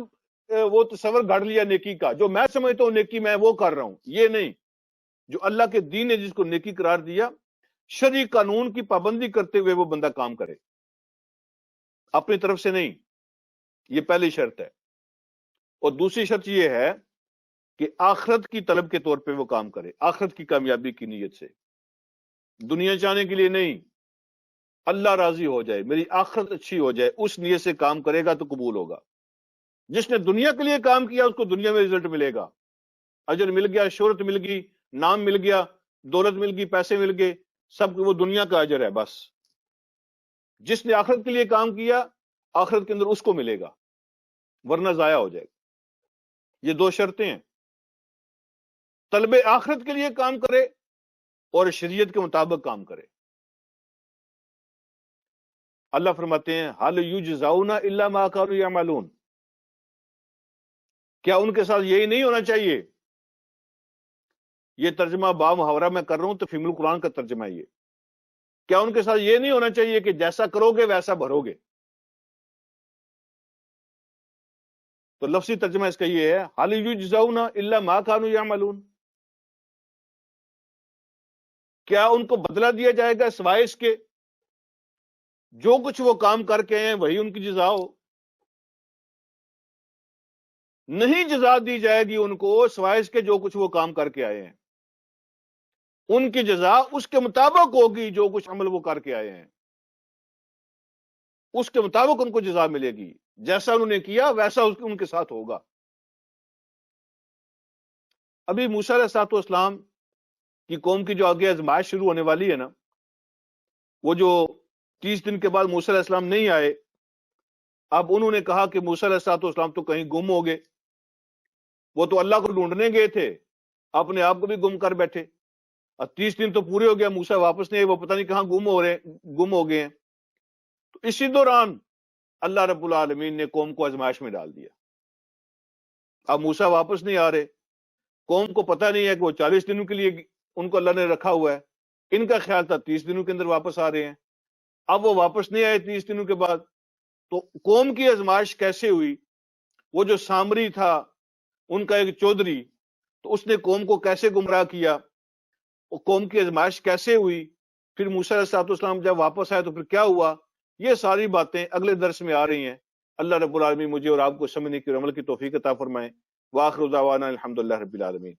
وہ تصور گھڑ لیا نیکی کا، جو میں سمجھتا ہوں نیکی میں وہ کر رہا ہوں، یہ نہیں۔ جو اللہ کے دین نے جس کو نیکی قرار دیا، شرعی قانون کی پابندی کرتے ہوئے وہ بندہ کام کرے، اپنی طرف سے نہیں، یہ پہلی شرط ہے۔ اور دوسری شرط یہ ہے کہ آخرت کی طلب کے طور پہ وہ کام کرے، آخرت کی کامیابی کی نیت سے، دنیا چاہنے کے لیے نہیں، اللہ راضی ہو جائے، میری آخرت اچھی ہو جائے، اس نیت سے کام کرے گا تو قبول ہوگا۔ جس نے دنیا کے لیے کام کیا اس کو دنیا میں رزلٹ ملے گا، اجر مل گیا، شہرت مل گئی، نام مل گیا، دولت مل گئی، پیسے مل گئے، سب وہ دنیا کا اجر ہے بس۔ جس نے آخرت کے لیے کام کیا آخرت کے اندر اس کو ملے گا، ورنہ ضائع ہو جائے گا۔ یہ دو شرطیں ہیں، طلب آخرت کے لیے کام کرے اور شریعت کے مطابق کام کرے۔ اللہ فرماتے ہیں حَلْ يُجْزَوْنَ إِلَّا مَا كَانُوا يَعْمَلُونَ، کیا ان کے ساتھ یہی نہیں ہونا چاہیے؟ یہ ترجمہ با محاورہ میں کر رہا ہوں تو فہم القرآن کا ترجمہ ہے یہ. کیا ان کے ساتھ یہ نہیں ہونا چاہیے کہ جیسا کرو گے ویسا بھرو گے؟ تو لفظی ترجمہ اس کا یہ ہے حَلْ يُجْزَوْنَ إِلَّا مَا كَانُوا يَعْمَلُونَ. کیا ان کو بدلہ دیا جائے گا سوائے اس کے جو کچھ وہ کام کر کے ہیں وہی ان کی جزا ہو؟ نہیں جزا دی جائے گی ان کو سوائے اس کے جو کچھ وہ کام کر کے آئے ہیں. ان کی جزا اس کے مطابق ہوگی جو کچھ عمل وہ کر کے آئے ہیں، اس کے مطابق ان کو جزا ملے گی. جیسا انہوں نے کیا ویسا ان کے ساتھ ہوگا. ابھی موسیٰ علیہ السلام کی قوم کی جو آگے آزمائش شروع ہونے والی ہے نا، وہ جو 30 دن کے بعد موسیٰ علیہ السلام نہیں آئے، اب انہوں نے کہا کہ موسیٰ علیہ السلام تو کہیں گم ہو گئے. وہ تو اللہ کو ڈھونڈنے گئے تھے، اپنے آپ کو بھی گم کر بیٹھے. اب 30 دن تو پورے ہو گیا، موسیٰ واپس نہیں آئے، وہ پتہ نہیں کہاں گم ہو گئے ہیں. تو اسی دوران اللہ رب العالمین نے قوم کو آزمائش میں ڈال دیا. اب موسیٰ واپس نہیں آ رہے، قوم کو پتہ نہیں ہے کہ وہ 40 دنوں کے لیے ان کو اللہ نے رکھا ہوا ہے. ان کا خیال تھا 30 دنوں کے اندر واپس آ رہے ہیں. اب وہ واپس نہیں آئے 30 دنوں کے بعد. تو قوم کی آزمائش کیسے ہوئی؟ وہ جو سامری تھا ان کا ایک چودھری، تو اس نے قوم کو کیسے گمراہ کیا، وہ قوم کی آزمائش کیسے ہوئی، پھر موسیٰ علیہ السلام جب واپس آئے تو پھر کیا ہوا، یہ ساری باتیں اگلے درس میں آ رہی ہیں. اللہ رب العالمین مجھے اور آپ کو سمجھنے کی اور عمل کی توفیق عطا فرمائے. وآخر دعوانا الحمدللہ رب العالمین.